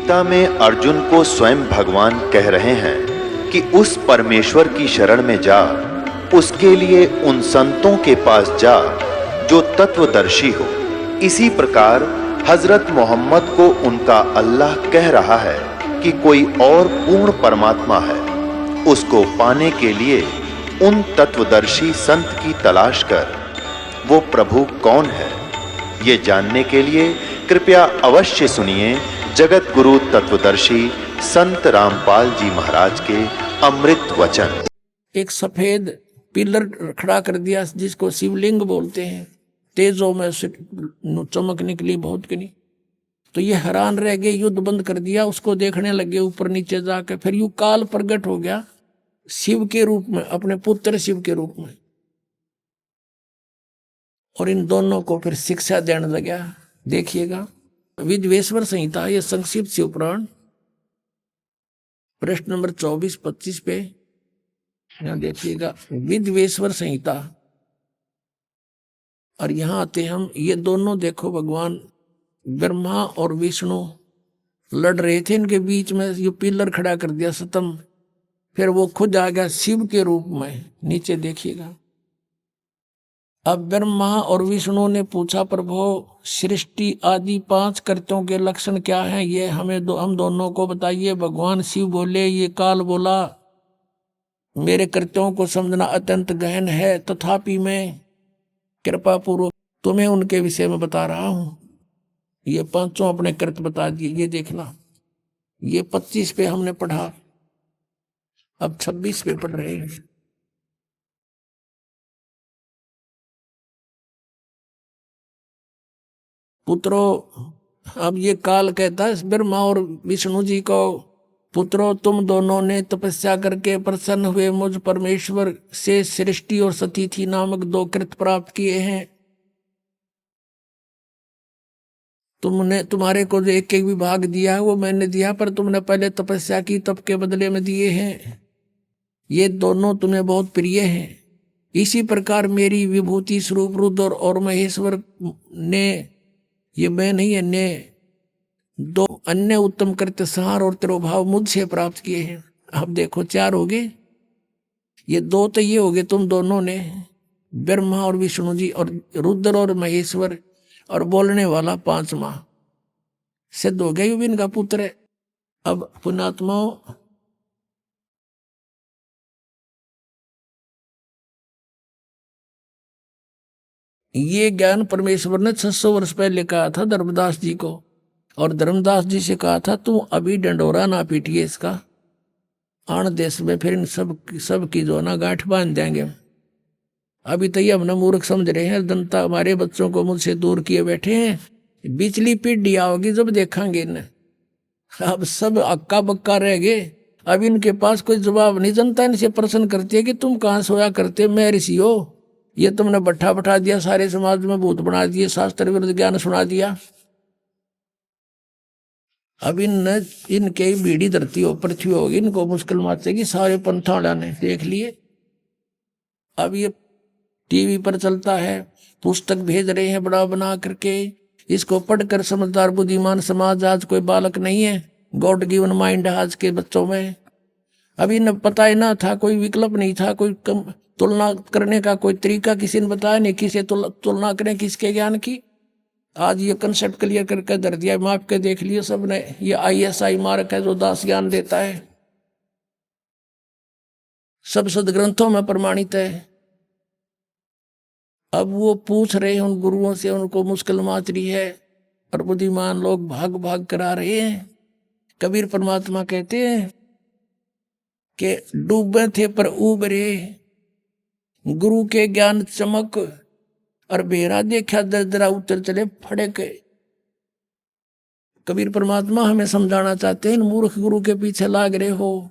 गीता में अर्जुन को स्वयं भगवान कह रहे हैं कि उस परमेश्वर की शरण में जा, उसके लिए उन संतों के पास जा जो तत्वदर्शी हो। इसी प्रकार हजरत मोहम्मद को उनका अल्लाह कह रहा है कि कोई और पूर्ण परमात्मा है, उसको पाने के लिए उन तत्वदर्शी संत की तलाश कर। वो प्रभु कौन है, ये जानने के लिए कृपया अवश्य सुनिए जगत गुरु तत्वदर्शी संत रामपाल जी महाराज के अमृत वचन। एक सफेद पिलर खड़ा कर दिया जिसको शिवलिंग बोलते हैं, तेजों में से चमक निकली बहुत की नहीं। तो ये हैरान रह गए, युद्ध बंद कर दिया, उसको देखने लगे ऊपर नीचे जाकर। फिर यू काल प्रकट हो गया शिव के रूप में, अपने पुत्र शिव के रूप में, और इन दोनों को फिर शिक्षा देने लगा। देखिएगा विद्वेश्वर संहिता, ये संक्षिप्त शिव पुराण, प्रश्न नंबर 24-25 पे यहां देखिएगा विद्वेश्वर संहिता। और यहां आते हम, ये दोनों देखो भगवान ब्रह्मा और विष्णु लड़ रहे थे, इनके बीच में ये पिलर खड़ा कर दिया स्तंभ। फिर वो खुद आ गया शिव के रूप में। नीचे देखिएगा, अब ब्रह्मा और विष्णु ने पूछा, प्रभु सृष्टि आदि 5 कृत्यों के लक्षण क्या हैं, ये हमें हम दोनों को बताइए। भगवान शिव बोले, ये काल बोला, मेरे कृत्यों को समझना अत्यंत गहन है, तथापि मैं कृपा पूर्वक तुम्हें उनके विषय में बता रहा हूं। ये 5 अपने कृत्य बता दिए। ये देखना, ये 25 पे हमने पढ़ा, अब 26 पे पढ़ रहे हैं। पुत्रों, अब ये काल कहता है ब्रह्मा और विष्णु जी को, पुत्रों तुम दोनों ने तपस्या करके प्रसन्न हुए मुझ परमेश्वर से सृष्टि और सतीथि नामक 2 कृत्य प्राप्त किए हैं। तुमने, तुम्हारे को जो एक विभाग दिया है वो मैंने दिया, पर तुमने पहले तपस्या की, तप के बदले में दिए हैं। ये दोनों तुम्हें बहुत प्रिय हैं। इसी प्रकार मेरी विभूति स्वरूप रुद्र और महेश्वर ने, ये मैं नहीं है, ने 2 अन्य उत्तम कृत्य संहार और तिरोभाव मुझसे प्राप्त किए हैं। अब देखो 4 हो गए, ये 2 तो ये हो गए तुम दोनों ने, ब्रह्मा और विष्णु जी, और रुद्र और महेश्वर, और बोलने वाला 5वां सिद्ध हो गया, ये भी इनका पुत्र है। अब पुण्यात्माओं, ये ज्ञान परमेश्वर ने 600 वर्ष पहले कहा था धर्मदास जी को, और धर्मदास जी से कहा था तू अभी डंडोरा ना पीटिए इसका, आन देश में फिर इन सब की जो ना गांठ बांध देंगे। अभी तो ये हमने मूर्ख समझ रहे हैं, जनता हमारे बच्चों को मुझसे दूर किए बैठे हैं, बिजली पीढ़ी आओगी जब देखेंगे इन्हें। अब सब अक्का बक्का रह गए, अब इनके पास कोई जवाब नहीं। जनता इनसे प्रश्न करती है कि तुम कहाँ सोया करते, मैं ऋषि हो, ये तुमने बैठा बैठा दिया, सारे समाज में भूत बना दिए, शास्त्र विरुद्ध ज्ञान सुना दिया। अब इनके बीड़ी धरती हो, पृथ्वी होगी, इनको मुश्किल माचेगी। सारे पंथाड़ा ने देख लिए। अब ये टीवी पर चलता है, पुस्तक भेज रहे हैं बड़ा बना करके, इसको पढ़कर समझदार बुद्धिमान समाज आज कोई बालक नहीं है। गॉड गिवन माइंड आज के बच्चों में। अभी इन्हें पता ही ना था, कोई विकल्प नहीं था, कोई तुलना करने का कोई तरीका किसी ने बताया नहीं, किसे तुलना करें किसके ज्ञान की। आज ये कंसेप्ट क्लियर करके धर दिया, माप के देख लिए सबने। ये ISI मार्क है जो दास ज्ञान देता है, सब सदग्रंथों में प्रमाणित है। अब वो पूछ रहे हैं उन गुरुओं से, उनको मुश्किल माच रही है, और बुद्धिमान लोग भाग भाग करा रहे हैं। कबीर परमात्मा कहते हैं कि डूबे थे पर उबरे, गुरु के ज्ञान चमक, और बेरा देखा दरदरा उतर चले फड़क। कबीर परमात्मा हमें समझाना चाहते हैं, इन मूर्ख गुरु के पीछे लाग रहे हो,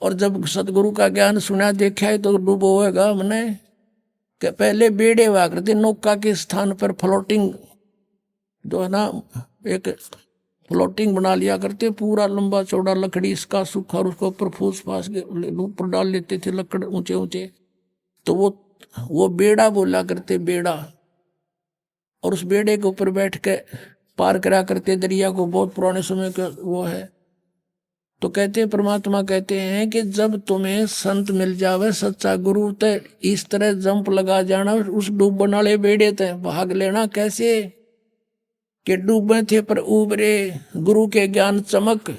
और जब सतगुरु का ज्ञान सुना देखा है तो डूबोएगा हमने। कि पहले बेड़े हुआ करते, नौका के स्थान पर फ्लोटिंग जो है ना, एक फ्लोटिंग बना लिया करते, पूरा लंबा चौड़ा लकड़ी इसका सूखा, और उसको ऊपर फूस फास के ऊपर डाल लेते थे लकड़ ऊंचे ऊंचे, तो वो बेड़ा बोला करते, बेड़ा। और उस बेड़े के ऊपर बैठ के पार करा करते दरिया को, बहुत पुराने समय का वो है। तो कहते हैं, परमात्मा कहते हैं कि जब तुम्हें संत मिल जावे, सच्चा गुरु, तो इस तरह जंप लगा जाना उस डूबने वाले बेड़े तय, भाग लेना। कैसे कि डूबे थे पर उबरे, गुरु के ज्ञान चमक,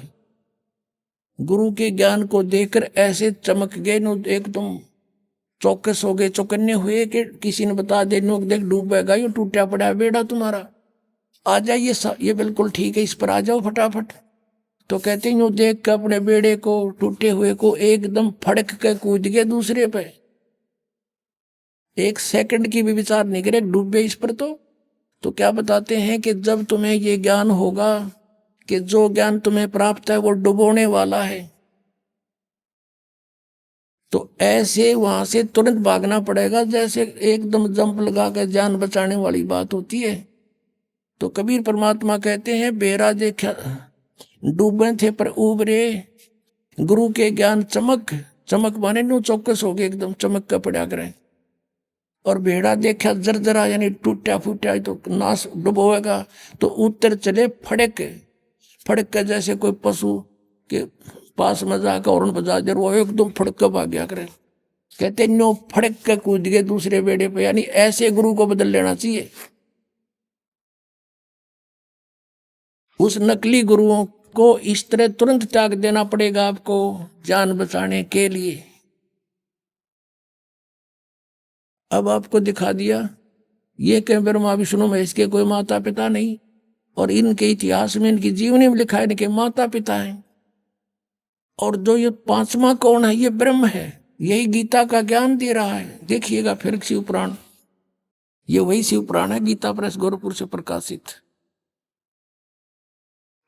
गुरु के ज्ञान को देखकर ऐसे चमक गए नो, एकदम चौकस हो गए, चौकन्ने हुए कि किसी ने बता दे नो, देख डूबेगा, ये टूटा पड़ा बेड़ा तुम्हारा, आ जाइए, ये बिल्कुल ठीक है, इस पर आ जाओ फटाफट। तो कहते हैं, देख के अपने बेड़े को, टूटे हुए को, एकदम फड़क के कूद गए दूसरे पे, एक सेकंड की भी विचार नहीं करे, डूबे इस पर। तो क्या बताते हैं कि जब तुम्हें ये ज्ञान होगा कि जो ज्ञान तुम्हें प्राप्त है वो डुबोने वाला है, तो ऐसे वहां से तुरंत भागना पड़ेगा, जैसे एकदम जंप लगा कर जान बचाने वाली बात होती है। तो कबीर परमात्मा कहते हैं, बेरा देखा डूबे थे पर उबरे, गुरु के ज्ञान चमक, चमक माने नो चौकस हो गए, एकदम चमक का पड़ा करें। और भेड़ा देखा जरजरा, यानी टूटा फूटा, तो नाश डुबोएगा। तो उत्तर चले फड़क, फड़क का जैसे कोई पशु के पास में जाकर हॉर्न बजा दे, वो एकदम फड़क कर भाग गया करे। कहते नो फड़क के कूद गए दूसरे बेड़े पे, यानी ऐसे गुरु को बदल लेना चाहिए। उस नकली गुरुओं को इस तरह तुरंत त्याग देना पड़ेगा आपको, जान बचाने के लिए। अब आपको दिखा दिया, ये कहीं ब्रह्मा विष्णु महेश के कोई माता पिता नहीं, और इनके इतिहास में, इनकी जीवनी में लिखा है इनके माता पिता हैं। और जो ये पांचवा कौन है, ये ब्रह्म है, यही गीता का ज्ञान दे रहा है। देखिएगा फिर शिव पुराण, ये वही शिव पुराण है, गीता प्रेस गोरखपुर से प्रकाशित।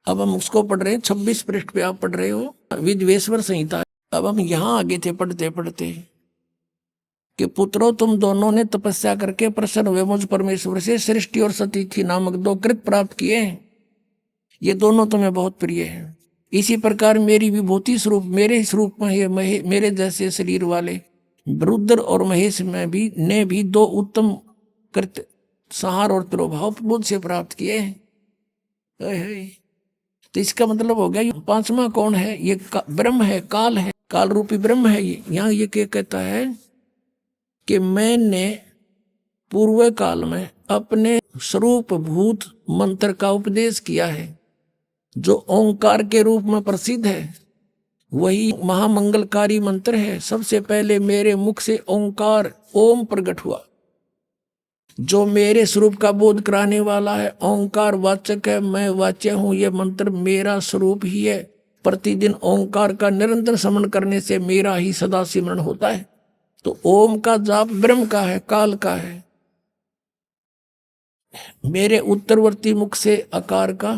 अब हम उसको पढ़ रहे हैं, 26 पृष्ठ पे आप पढ़ रहे हो, विद्वेश्वर संहिता। अब हम यहां आगे थे पढ़ते पढ़ते कि पुत्रों, तुम दोनों ने तपस्या करके प्रसन्न हुए मुझ परमेश्वर से सृष्टि और सतीथि नामक 2 कृत प्राप्त किए हैं। ये दोनों तुम्हें बहुत प्रिय हैं। इसी प्रकार मेरी विभूति स्वरूप, मेरे स्वरूप में ये मेरे जैसे शरीर वाले रुद्र और महेश में भी ने भी 2 उत्तम कृत संहार और प्रभाव मुझ से प्राप्त किए हैं। तो इसका मतलब हो गया, ये पांचवा कौन है, ये ब्रह्म है, काल है, काल रूपी ब्रह्म है। यहाँ ये क्या कहता है कि मैंने पूर्व काल में अपने स्वरूप भूत मंत्र का उपदेश किया है, जो ओंकार के रूप में प्रसिद्ध है। वही महामंगलकारी मंत्र है। सबसे पहले मेरे मुख से ओंकार, ओम प्रकट हुआ, जो मेरे स्वरूप का बोध कराने वाला है। ओंकार वाचक है, मैं वाच्य हूं। यह मंत्र मेरा स्वरूप ही है। प्रतिदिन ओंकार का निरंतर स्मरण करने से मेरा ही सदा सिमरण होता है। तो ओम का जाप ब्रह्म का है, काल का है। मेरे उत्तरवर्ती मुख से अकार का,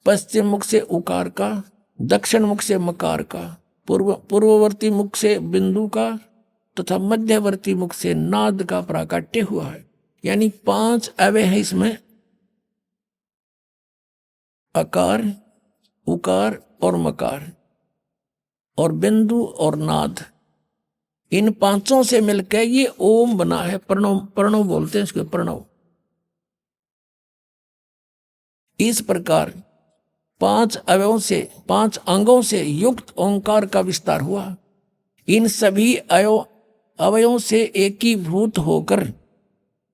पश्चिम मुख से उकार का, दक्षिण मुख से मकार का, पूर्ववर्ती मुख से बिंदु का तथा मध्यवर्ती मुख से नाद का प्राकट्य हुआ है। यानी 5 अवय हैं इसमें, अकार, उकार और मकार और बिंदु और नाद। इन 5 से मिलकर ये ओम बना है। प्रणव, प्रणव बोलते हैं इसके, प्रणव। इस प्रकार 5 अवयों से, 5 अंगों से युक्त ओंकार का विस्तार हुआ। इन सभी अवयों से एकीभूत होकर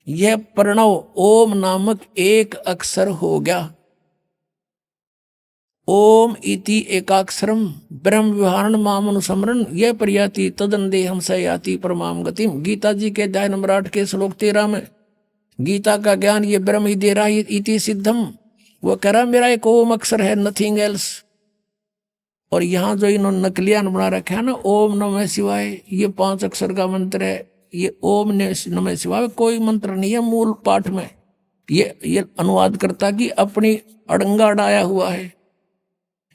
यह प्रणव ओम नामक एक अक्षर हो गया। ओम इति एकाक्षरम ब्रह्म विहारण मामनुसमरण यह प्रयाति तदन्देहम स याति परमाम गतिम। गीता जी के अध्याय नंबर 8 के श्लोक 13 में गीता का ज्ञान ये ब्रह्म ही दे रहा है, इति सिद्धम। वो कह रहा मेरा एक ओम अक्षर है, नथिंग एल्स। और यहाँ जो इन्होंने नकलियान बना रखा है ना, ओम नमः शिवाय, ये 5 अक्षर का मंत्र है। ये ओम नमः शिवाय कोई मंत्र नहीं है मूल पाठ में। ये अनुवाद करता कि अपनी अड़ंगा अड़ाया हुआ है,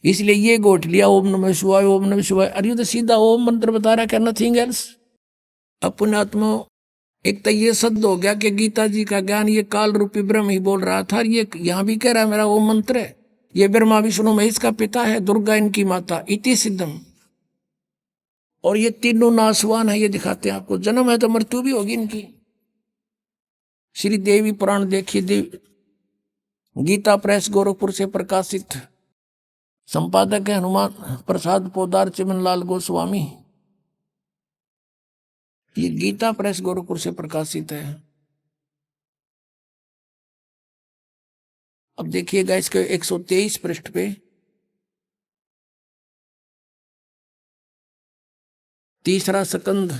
इसलिए ये गोट लिया ओम नमः शिवाय, ओम नमः शिवाय। अरे तो सीधा ओम मंत्र बता रहा क्या, नथिंग एल्स। अपने आत्मा एक तो ये सद हो गया कि गीता जी का ज्ञान ये काल रूपी ब्रह्म ही बोल रहा था। ये यहाँ भी कह रहा है मेरा ओम मंत्र है। ये ब्रह्मा विष्णु महेश का पिता है, दुर्गा इनकी माता, इति सिद्धम। और ये तीनों नासवान है, ये दिखाते हैं आपको। जन्म है तो मृत्यु भी होगी इनकी। श्री देवी पुराण देखिए, देवी गीता प्रेस गोरखपुर से प्रकाशित। संपादक है हनुमान प्रसाद पोदार चिमनलाल गोस्वामी। ये गीता प्रेस गोरखपुर से प्रकाशित है। अब देखिएगा इसके 123 पृष्ठ पे तीसरा स्कंद।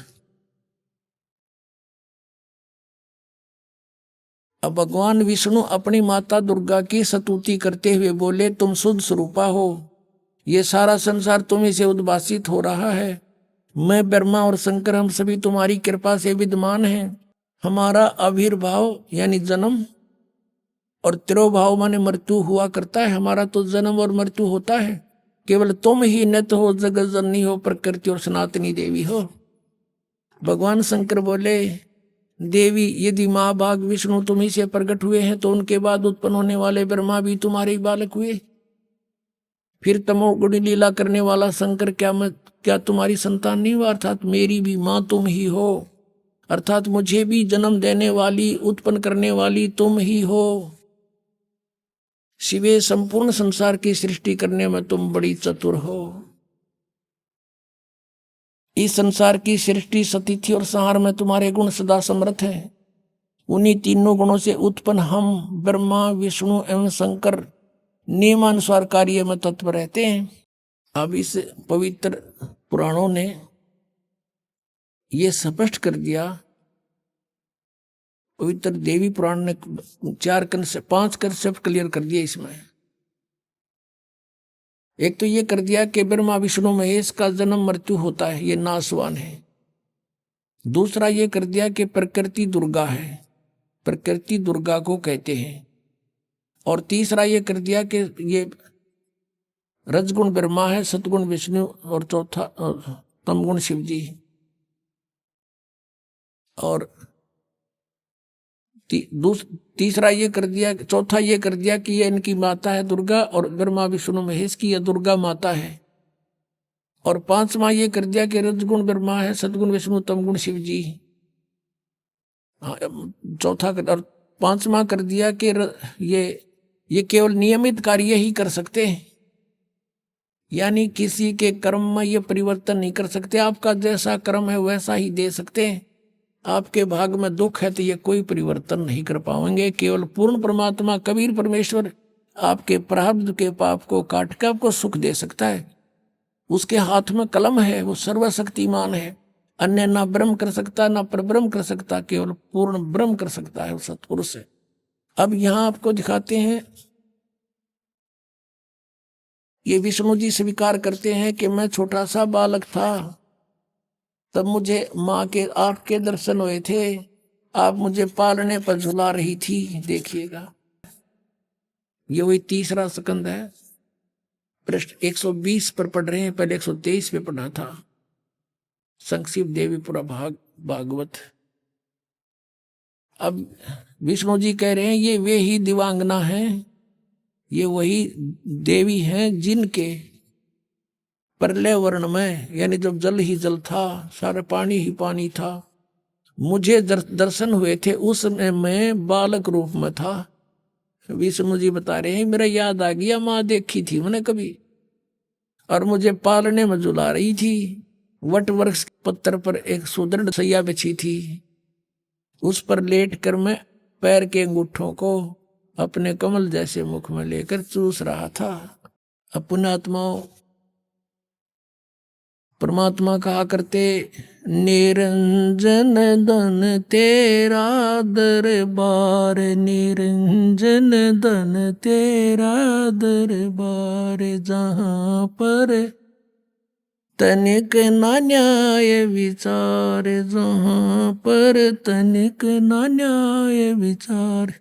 अब भगवान विष्णु अपनी माता दुर्गा की स्तुति करते हुए बोले, तुम शुद्ध स्वरूपा हो, ये सारा संसार तुम्ही से उद्भासित हो रहा है। मैं ब्रह्मा और शंकर हम सभी तुम्हारी कृपा से विद्यमान हैं। हमारा आविर्भाव यानी जन्म और तिरोभाव माने मृत्यु हुआ करता है। हमारा तो जन्म और मृत्यु होता है, केवल तुम ही नित्य हो, जगत जननी हो, प्रकृति और सनातनी देवी हो। भगवान शंकर बोले, देवी यदि माँ भाग विष्णु तुम्ही से प्रकट हुए हैं तो उनके बाद उत्पन्न होने वाले ब्रह्मा भी तुम्हारे ही बालक हुए। फिर तमोगुणी लीला करने वाला शंकर क्या तुम्हारी संतान नहीं हुआ? अर्थात मेरी भी माँ तुम ही हो, अर्थात मुझे भी जन्म देने वाली उत्पन्न करने वाली तुम ही हो। शिवे संपूर्ण संसार की सृष्टि करने में तुम बड़ी चतुर हो। इस संसार की सृष्टि सतिथि और संहार में तुम्हारे गुण सदा समर्थ हैं। उन्हीं तीनों गुणों से उत्पन्न हम ब्रह्मा विष्णु एवं शंकर नियमानुसार कार्य में तत्पर रहते हैं। अब इस पवित्र पुराणों ने ये स्पष्ट कर दिया, पवित्र देवी पुराण ने 5 कंसेप्ट क्लियर कर दिए इसमें। एक तो ये कर दिया कि ब्रह्मा विष्णु महेश का जन्म मृत्यु होता है, ये नाशवान है। दूसरा ये कर दिया कि प्रकृति दुर्गा है, प्रकृति दुर्गा को कहते हैं। और तीसरा ये कर दिया कि ये रजगुण ब्रह्मा है, सतगुण विष्णु और चौथा तमगुण शिव जी। और तीसरा ये कर दिया, चौथा ये कर दिया कि ये इनकी माता है दुर्गा और ब्रह्मा विष्णु महेश की यह दुर्गा माता है। और पांचवा ये कर दिया कि रजगुण ब्रह्मा है, सतगुण विष्णु तमगुण शिव जी। चौथा और पांचवा कर दिया कि ये केवल नियमित कार्य ही कर सकते हैं, यानी किसी के कर्म में ये परिवर्तन नहीं कर सकते। आपका जैसा कर्म है वैसा ही दे सकते हैं। आपके भाग में दुख है तो ये कोई परिवर्तन नहीं कर पाएंगे। केवल पूर्ण परमात्मा कबीर परमेश्वर आपके प्रारब्ध के पाप को काट कर आपको सुख दे सकता है। उसके हाथ में कलम है, वो सर्वशक्तिमान है। अन्य ना ब्रह्म कर सकता ना परब्रह्म कर सकता, केवल पूर्ण ब्रह्म कर सकता है वो सत्पुरुष है। अब यहां आपको दिखाते हैं, ये विष्णु जी स्वीकार करते हैं कि मैं छोटा सा बालक था, तब मुझे माँ के आपके दर्शन हुए थे, आप मुझे पालने पर झुला रही थी। देखिएगा ये वही तीसरा स्कंद है, पृष्ठ 120 पर पढ़ रहे हैं, पहले 123 पे पढ़ा था। संक्षिप्त देवीपुरा भागवत। अब विष्णु जी कह रहे हैं ये वे ही दिवांगना हैं, ये वही देवी हैं जिनके प्रलय वर्ण में, यानी जब जल ही जल था, सारा पानी ही पानी था, मुझे दर्शन हुए थे। उस समय मैं बालक रूप में था। विष्णु जी बता रहे हैं मेरा याद आ गया, माँ देखी थी मैंने कभी, और मुझे पालने में झुला रही थी। वट वृक्ष के पत्थर पर एक सुदृढ़ सैया बिछी थी, उस पर लेट कर मैं पैर के अंगूठों को अपने कमल जैसे मुख में लेकर चूस रहा था। अपने आत्माओं परमात्मा कहा करते, निरंजन धन तेरा दरबार, निरंजन धन तेरा दरबार, जहाँ पर तनिक ना न्याय विचार, जहाँ पर तनिक ना न्याय विचार।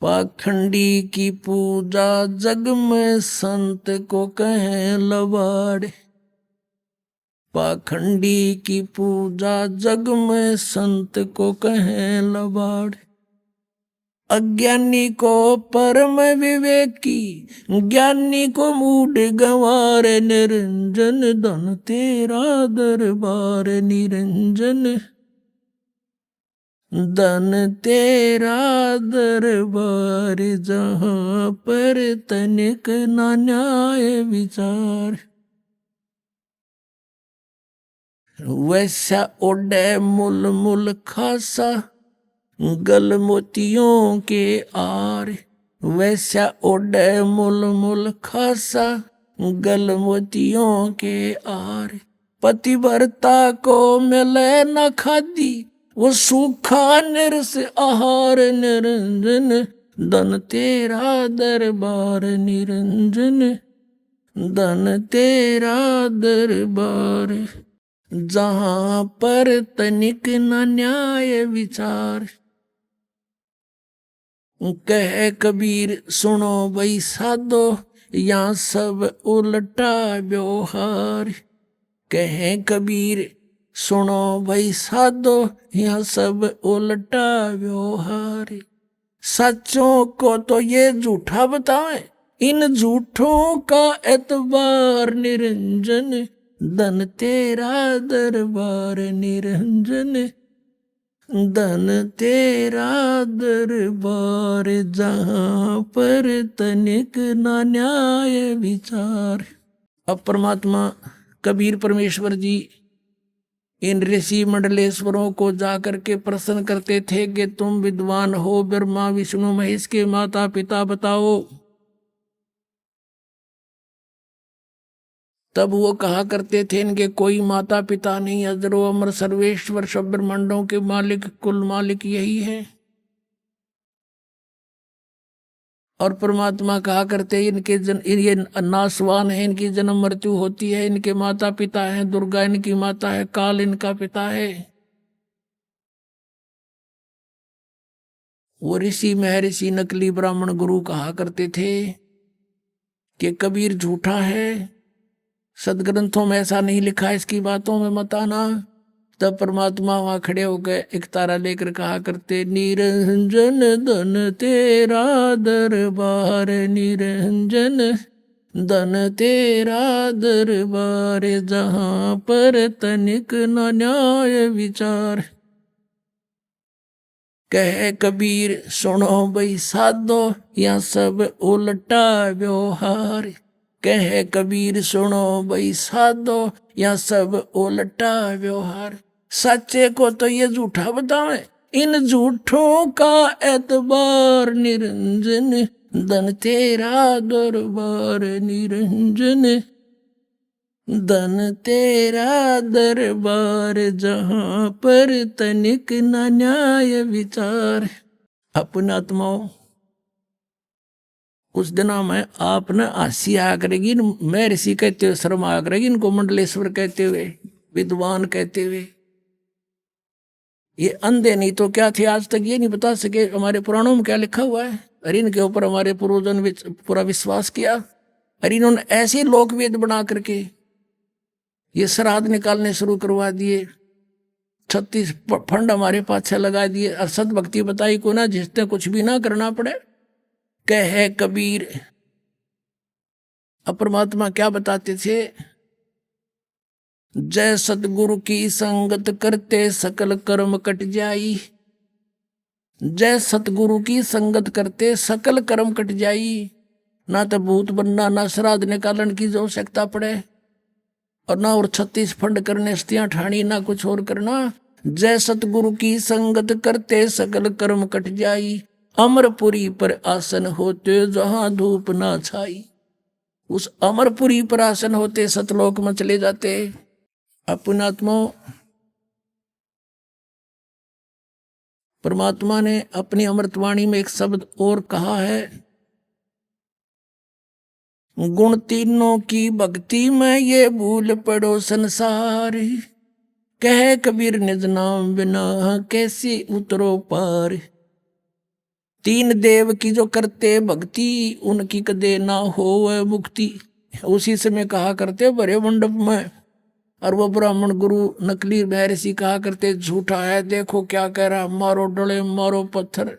पाखंडी की पूजा जग में संत को कहें लबाड़, पाखंडी की पूजा जग में संत को कहें लबाड़। अज्ञानी को परम विवेकी, ज्ञानी को मूढ़ गंवार, निरंजन धन तेरा दरबार, निरंजन धन तेरा दरबार जहां पर तनिक ना न्याय विचार। वैसा ओढ़े मुल मुल खासा गल मोतियों के आर। वैसा ओढ़े मुल मुल खासा गल मोतियों के आर। पतिव्रता को मिले न खादी वो सूखा निरस आहार निरंजन। धन तेरा दरबार निरंजन। धन तेरा दरबार जहां पर तनिक न न्याय विचार। कह कबीर सुनो भाई साधो यहाँ सब उल्टा व्यवहार। कहे कबीर सुनो भाई साधो यहाँ सब उल्टा व्यवहार। सच्चों को तो ये झूठा बताए इन झूठों का एतबार निरंजन। धन तेरा दरबार निरंजन। धन तेरा दरबार जहां पर तनिक ना न्याय विचार। अब परमात्मा कबीर परमेश्वर जी इन ऋषि मंडलेश्वरों को जाकर के प्रश्न करते थे कि तुम विद्वान हो, ब्रह्मा विष्णु महेश के माता पिता बताओ। तब वो कहा करते थे इनके कोई माता पिता नहीं, अजरो अमर सर्वेश्वर सब ब्रह्मांडों के मालिक कुल मालिक यही है। और परमात्मा कहा करते इनके ये नासवान है, इनकी जन्म मृत्यु होती है, इनके माता पिता हैं, दुर्गा इनकी माता है, काल इनका पिता है। वो ऋषि महर्षि नकली ब्राह्मण गुरु कहा करते थे कि कबीर झूठा है, सदग्रंथों में ऐसा नहीं लिखा, इसकी बातों में मत आना। तब परमात्मा वहां खड़े हो गए, एक तारा लेकर कहा करते निरंजन धन तेरा दरबार निरंजन। धन तेरा दरबार जहां पर तनिक न न्याय विचार। कहे कबीर सुनो भाई साधो या सब उल्टा व्यवहार। कहे कबीर सुनो भाई साधो या सब उल्टा व्यवहार। सच्चे को तो ये झूठा बतावे इन झूठों का एतबार निरंजन। धन तेरा दरबार निरंजन। धन तेरा दरबार जहां पर तनिक न न्याय विचार। अपना आत्माओं उस दिनों में आप न हंसी आया करेगी, मैं ऋषि कहते हुए शर्म आया करेगी, इनको मंडलेश्वर कहते हुए, विद्वान कहते हुए। ये अंधे नहीं तो क्या थे, आज तक ये नहीं बता सके हमारे पुराणों में क्या लिखा हुआ है। अरे इनके ऊपर हमारे पूर्वजों ने पूरा विश्वास किया। अरे इन्होंने ऐसे लोकवेद बना करके ये श्राद्ध निकालने शुरू करवा दिए, 36 फंड हमारे पाछे लगा दिए, और सदभक्ति बताई को ना, जिसने कुछ भी ना करना पड़े। कहे कबीर अपरमात्मा क्या बताते थे, जय सतगुरु की संगत करते सकल कर्म कट जाई। जय सतगुरु की संगत करते सकल कर्म कट जाई। ना तो भूत बनना, ना श्राद्ध निकालन की जो आवश्यकता पड़े, और ना और 36 फंड करने स्तियां ठाणी, ना कुछ और करना। जय सतगुरु की संगत करते सकल कर्म कट जाई। अमरपुरी पर आसन होते जहां धूप ना छाई। उस अमरपुरी पर आसन होते सतलोक में चले जाते। अपनात्मा परमात्मा ने अपनी अमृतवाणी में एक शब्द और कहा है, गुण तीनों की भक्ति में ये भूल पड़ो संसार। कहे कबीर निज नाम बिना कैसी उतरो पार। 3 देव की जो करते भक्ति उनकी कदे ना हो मुक्ति। उसी समय कहा करते बड़े मंडप में, और वो ब्राह्मण गुरु नकली महर्षि कहा करते झूठा है, देखो क्या कह रहा, मारो डोले मारो पत्थर।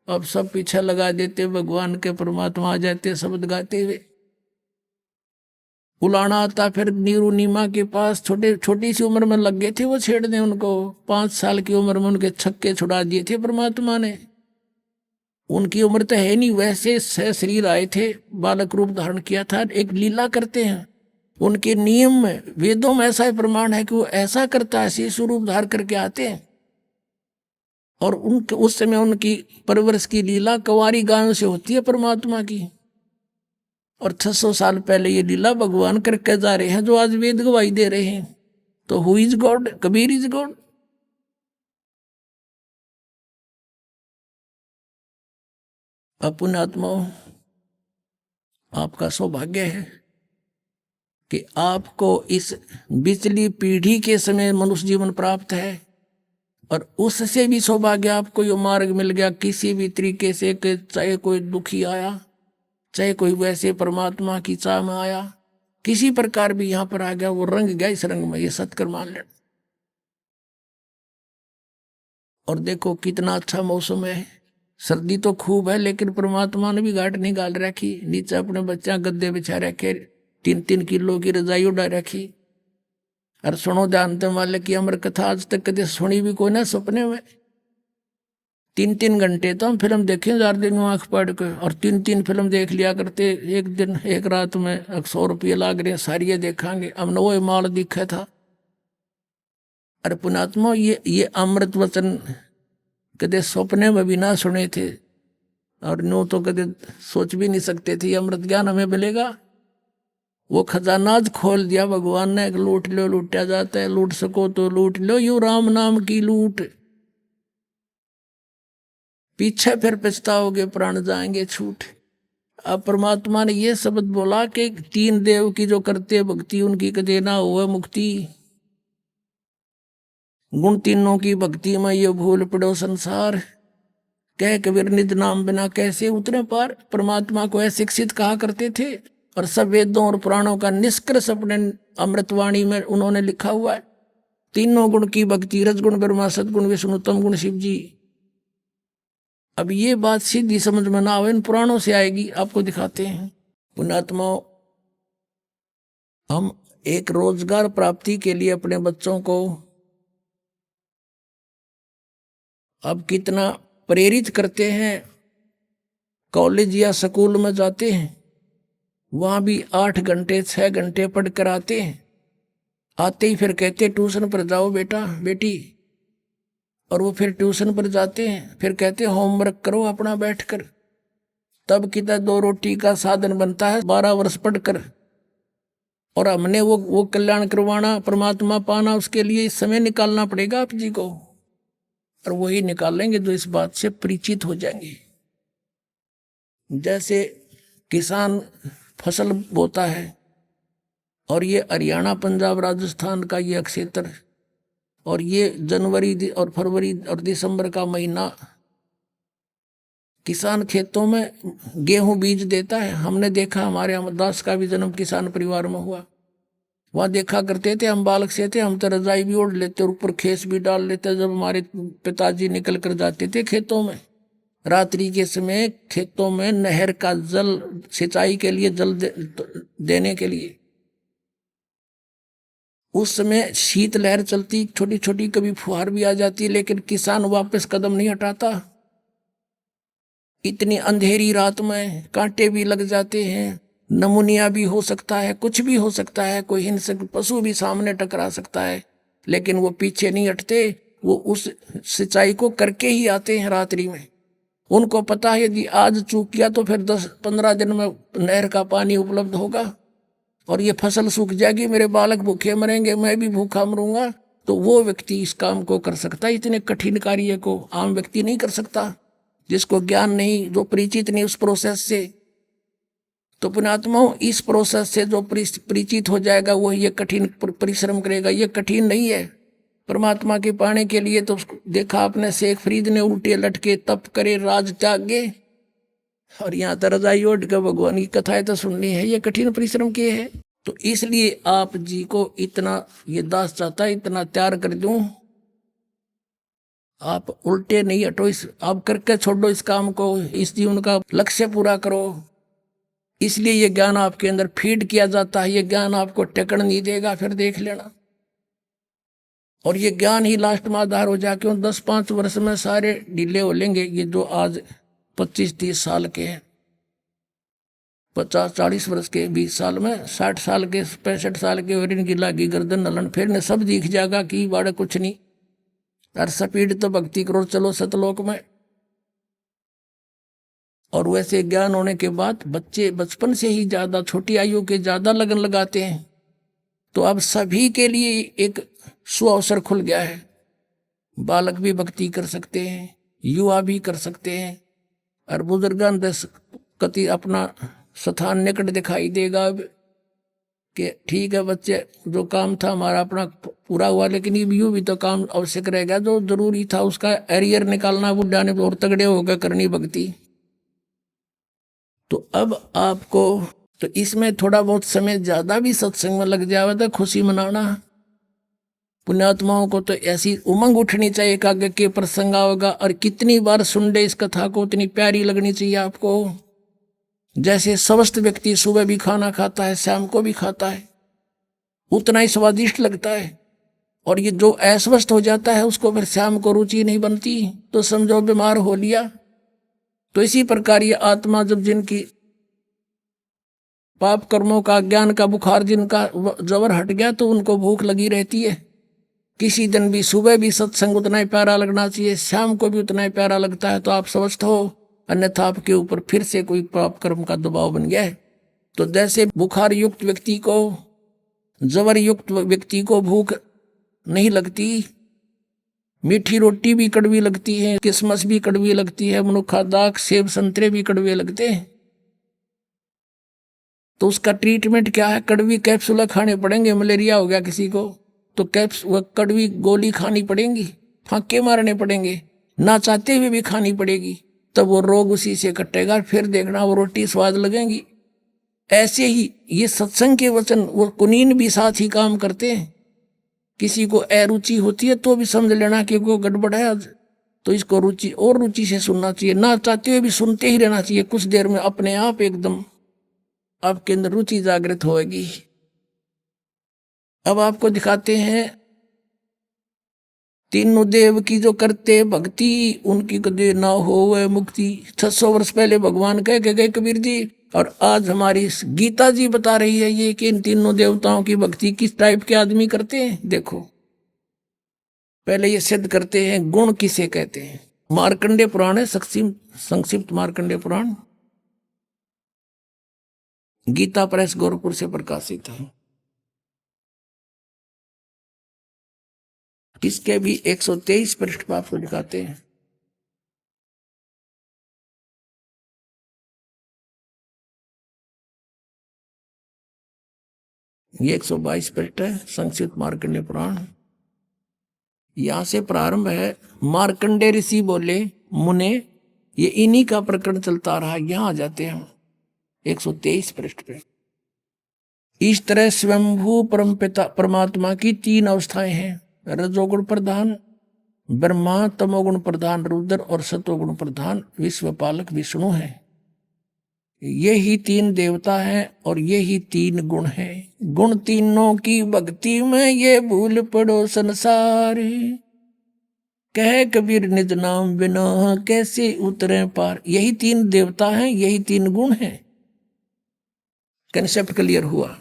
अब सब पीछे लगा देते, भगवान के परमात्मा आ जाते शब्द गाते हुए। उलाना आता। फिर नीरू नीमा के पास छोटी सी उम्र में लग गए थे वो छेड़ने उनको। 5 साल की उम्र में उनके छक्के छुड़ा दिए थे परमात्मा ने। उनकी उम्र तो है नहीं, वैसे शरीर आए थे, बालक रूप धारण किया था। एक लीला करते हैं उनके नियम में, वेदों में ऐसा प्रमाण है कि वो ऐसा करता है, शिशु रूप धारण करके आते हैं। और उनके उस समय उनकी परवरिश की लीला कुंवारी गायों से होती है परमात्मा की। और 600 साल पहले ये लीला भगवान करके जा रहे हैं, जो आज वेद गवाही दे रहे हैं। तो who is God? Kabir is God. पुण्यात्माओं, आपका सौभाग्य है कि आपको इस बिचली पीढ़ी के समय मनुष्य जीवन प्राप्त है। और उससे भी सौभाग्य आपको ये मार्ग मिल गया किसी भी तरीके से, कि चाहे कोई दुखी आया, चाहे कोई वैसे परमात्मा की चाह में आया, किसी प्रकार भी यहाँ पर आ गया, वो रंग गया इस रंग में, ये सत्कर मान लेना। और देखो कितना अच्छा मौसम है, सर्दी तो खूब है, लेकिन परमात्मा ने भी घाट निकाल रखी। नीचे अपने बच्चा गद्दे बिछा रखे, 3-3 किलो की रजाई उड़ा रखी। और सुनो जानते वाले की अमर कथा आज तक कभी सुनी भी कोई ना सपने में। 3-3 घंटे तो हम फिल्म देखे 4 दिन में आँख पड़ के, और 3-3 फिल्म देख लिया करते एक दिन एक रात में। 100 रुपये लाग रहे, सारी देखांगे, अब वो माल दिखा था। अरे पुणात्मा, ये अमृत वचन कदे सपने में भी ना सुने थे, और नो तो कदे सोच भी नहीं सकते थे अमृत ज्ञान हमें मिलेगा। वो खजानाज खोल दिया भगवान ने, लूट लो लूटा जाता है, लूट सको तो लूट लो, यू राम नाम की लूट, पीछे फिर पछताओगे प्राण जाएंगे छूट। अब परमात्मा ने ये शब्द बोला कि 3 देव की जो करते भक्ति उनकी कदे ना हुआ मुक्ति। गुण तीनों की भक्ति में ये भूल पड़ो संसार, कह कबीर निज नाम बिना कैसे उतरे पार। परमात्मा को अशिक्षित कहा करते थे, और सब वेदों और पुराणों का निष्कर्ष अपने अमृतवाणी में उन्होंने लिखा हुआ है। 3 गुण की भक्ति, रजगुण ब्रह्मा, सदगुण विष्णु, तम गुण शिव जी। अब ये बात सीधी समझ में ना आवे, इन पुराणों से आएगी, आपको दिखाते हैं। पुण्यात्माओं, हम एक रोजगार प्राप्ति के लिए अपने बच्चों को अब कितना प्रेरित करते हैं। कॉलेज या स्कूल में जाते हैं, वहाँ भी 8 घंटे 6 घंटे पढ़ कर आते हैं। आते ही फिर कहते ट्यूशन पर जाओ बेटा बेटी, और वो फिर ट्यूशन पर जाते हैं। फिर कहते होमवर्क करो अपना बैठकर। तब कितना 2 रोटी का साधन बनता है 12 वर्ष पढ़कर। और हमने वो कल्याण करवाना, परमात्मा पाना, उसके लिए समय निकालना पड़ेगा आप जी को। और वही निकालेंगे जो इस बात से परिचित हो जाएंगे। जैसे किसान फसल बोता है, और ये हरियाणा पंजाब राजस्थान का ये क्षेत्र, और ये जनवरी और फरवरी और दिसंबर का महीना किसान खेतों में गेहूं बीज देता है। हमने देखा, हमारे अमरदास का भी जन्म किसान परिवार में हुआ। वहाँ देखा करते थे, हम बालक से थे, हम तो रजाई भी ओढ़ लेते और ऊपर खेस भी डाल लेते जब हमारे पिताजी निकल कर जाते थे खेतों में। रात्रि के समय खेतों में नहर का जल, सिंचाई के लिए जल देने के लिए, उस समय शीत लहर चलती, छोटी छोटी कभी फुहार भी आ जाती, लेकिन किसान वापस कदम नहीं हटाता। इतनी अंधेरी रात में कांटे भी लग जाते हैं, नमूनिया भी हो सकता है, कुछ भी हो सकता है, कोई हिंसक पशु भी सामने टकरा सकता है, लेकिन वो पीछे नहीं हटते। वो उस सिंचाई को करके ही आते हैं रात्रि में। उनको पता है यदि आज चूक किया तो फिर 10-15 दिन में नहर का पानी उपलब्ध होगा और ये फसल सूख जाएगी, मेरे बालक भूखे मरेंगे, मैं भी भूखा मरूंगा। तो वो व्यक्ति इस काम को कर सकता है। इतने कठिन कार्य को आम व्यक्ति नहीं कर सकता, जिसको ज्ञान नहीं, जो परिचित नहीं उस प्रोसेस से। तो पुण्यात्माओं, इस प्रोसेस से जो परिचित हो जाएगा वो ये कठिन परिश्रम करेगा। ये कठिन नहीं है परमात्मा के पाने के लिए। तो देखा आपने, शेख फरीद ने उल्टे लटके तप करे राज त्यागे, और यहाँ तो रजाई ओढ़ के भगवान की कथाएं तो सुननी है, ये कठिन परिश्रम किए है। तो इसलिए आप जी को इतना ये दास चाहता है, इतना तैयार कर दूं, आप उल्टे नहीं हटो, इस आप करके छोड़ो इस काम को, इस जीवन का लक्ष्य पूरा करो। इसलिए ये ज्ञान आपके अंदर फीड किया जाता है। ये ज्ञान आपको टेकन नहीं देगा, फिर देख लेना। और ये ज्ञान ही लास्ट में आधार हो जाए, क्यों 10-5 वर्ष में सारे ढीले हो लेंगे। ये जो आज 25-30 साल के हैं, 50-40 वर्ष के 20 साल में, 60 साल के 65 साल के और इनकी लागी गर्दन नलन फिर ने सब दिख जाएगा कि बाड़े कुछ नहीं। और स्पीड तो भक्ति करो चलो सतलोक में। और वैसे ज्ञान होने के बाद बच्चे बचपन से ही ज्यादा, छोटी आयु के ज्यादा लगन लगाते हैं। तो अब सभी के लिए एक सुअवसर खुल गया है। बालक भी भक्ति कर सकते हैं, युवा भी कर सकते हैं, और बुजुर्गान दस कति अपना स्थान निकट दिखाई देगा अब कि ठीक है बच्चे, जो काम था हमारा अपना पूरा हुआ, लेकिन ये भी तो काम आवश्यक रह गया। जो जरूरी था उसका एरियर निकालना, बुढ़ा ने और तगड़े होकर करनी भक्ति। तो अब आपको तो इसमें थोड़ा बहुत समय ज्यादा भी सत्संग में लग जाए तो खुशी मनाना। पुण्यात्माओं को तो ऐसी उमंग उठनी चाहिए कि आगे के प्रसंग होगा, और कितनी बार सुन ले इस कथा को उतनी प्यारी लगनी चाहिए आपको। जैसे स्वस्थ व्यक्ति सुबह भी खाना खाता है, शाम को भी खाता है, उतना ही स्वादिष्ट लगता है। और ये जो अस्वस्थ हो जाता है उसको फिर शाम को रुचि नहीं बनती, तो समझो बीमार हो लिया। तो इसी प्रकार ये आत्मा जब जिनकी पाप कर्मों का, ज्ञान का बुखार जिनका जबर हट गया, तो उनको भूख लगी रहती है। किसी दिन भी सुबह भी सत्संग उतना ही प्यारा लगना चाहिए, शाम को भी उतना ही प्यारा लगता है, तो आप स्वस्थ हो। अन्यथा आपके ऊपर फिर से कोई पाप कर्म का दबाव बन गया है। तो जैसे बुखार युक्त व्यक्ति को, जबर युक्त व्यक्ति को भूख नहीं लगती, मीठी रोटी भी कड़वी लगती है, किस्मस भी कड़वी लगती है, मनुखा दाख सेब संतरे भी कड़वे लगते हैं। तो उसका ट्रीटमेंट क्या है? कड़वी कैप्सूल खाने पड़ेंगे। मलेरिया हो गया किसी को तो कड़वी गोली खानी पड़ेगी, फांके मारने पड़ेंगे, ना चाहते हुए भी खानी पड़ेगी, तब वो रोग उसी से कटेगा। फिर देखना वो रोटी स्वाद लगेगी। ऐसे ही ये सत्संग के वचन वो कुनीन भी साथ ही काम करते हैं। किसी को अरुचि होती है तो भी समझ लेना कि वो गड़बड़ है आज, तो इसको रुचि और रुचि से सुनना चाहिए, ना चाहते हुए भी सुनते ही रहना चाहिए। कुछ देर में अपने आप एकदम आपके अंदर रुचि जागृत होगी। अब आपको दिखाते हैं तीनों देव की जो करते भक्ति, उनकी कदे ना होवे मुक्ति। 600 वर्ष पहले भगवान कह के गए कबीर जी, और आज हमारी गीता जी बता रही है ये कि इन तीनों देवताओं की भक्ति किस टाइप के आदमी करते हैं। देखो पहले ये सिद्ध करते हैं गुण किसे कहते हैं। मार्कंडेय पुराण है, संक्षिप्त मार्कंडेय पुराण, गीता प्रेस गोरखपुर से प्रकाशित है। इसके भी 123 पृष्ठ पर आपको दिखाते हैं। ये 122 पृष्ठ है संक्षिप्त मार्कंडेय पुराण। यहां से प्रारंभ है। मार्कंडेय ऋषि बोले, मुने, ये इन्हीं का प्रकरण चलता रहा। यहां आ जाते हैं 123 पृष्ठ पे। इस तरह स्वयंभू परमपिता परमात्मा की 3 अवस्थाएं हैं, रजोगुण प्रधान ब्रह्मा, तमोगुण प्रधान रुद्र और सतोगुण प्रधान विश्वपालक विष्णु है। ये ही 3 देवता हैं और ये ही 3 गुण हैं। गुण तीनों की भक्ति में ये भूल पड़ो संसार, कह कबीर निज नाम बिना कैसे उतरे पार। यही 3 देवता हैं, यही 3 गुण हैं। कंसेप्ट क्लियर हुआ।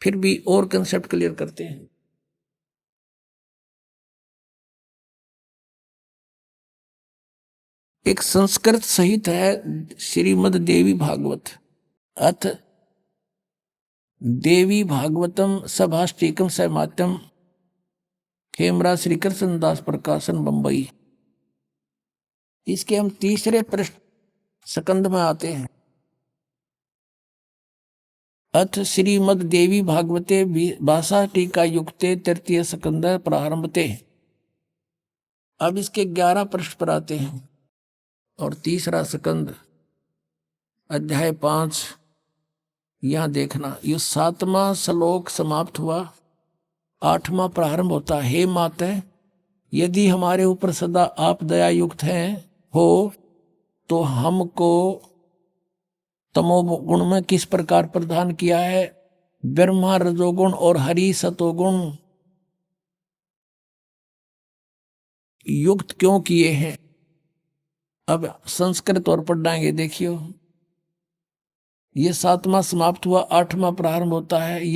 फिर भी और कंसेप्ट क्लियर करते हैं। एक संस्कृत सहित है श्रीमद देवी भागवत, अथ देवी भागवतम सभाष्टिकम सहमात्यम, खेमरा श्री कृष्ण दास प्रकाशन बंबई। इसके हम तीसरे पृष्ठ स्कंद में आते हैं। अथ श्रीमद देवी भागवते भाषा टीका युक्ते तृतीय स्कंद प्रारंभते। अब इसके 11 पृष्ठ पर आते हैं और तीसरा स्कंद अध्याय 5। यहां देखना, ये 7वां श्लोक समाप्त हुआ, 8वां प्रारंभ होता। हे माते, यदि हमारे ऊपर सदा आप दया युक्त हैं हो तो हमको तमोगुण में किस प्रकार प्रदान किया है, ब्रह्मा रजोगुण और हरि सतोगुण युक्त क्यों किए हैं। अब संस्कृत और पढ़ाएंगे, देखियो ये 7वां समाप्त हुआ, 8वां प्रारंभ होता है।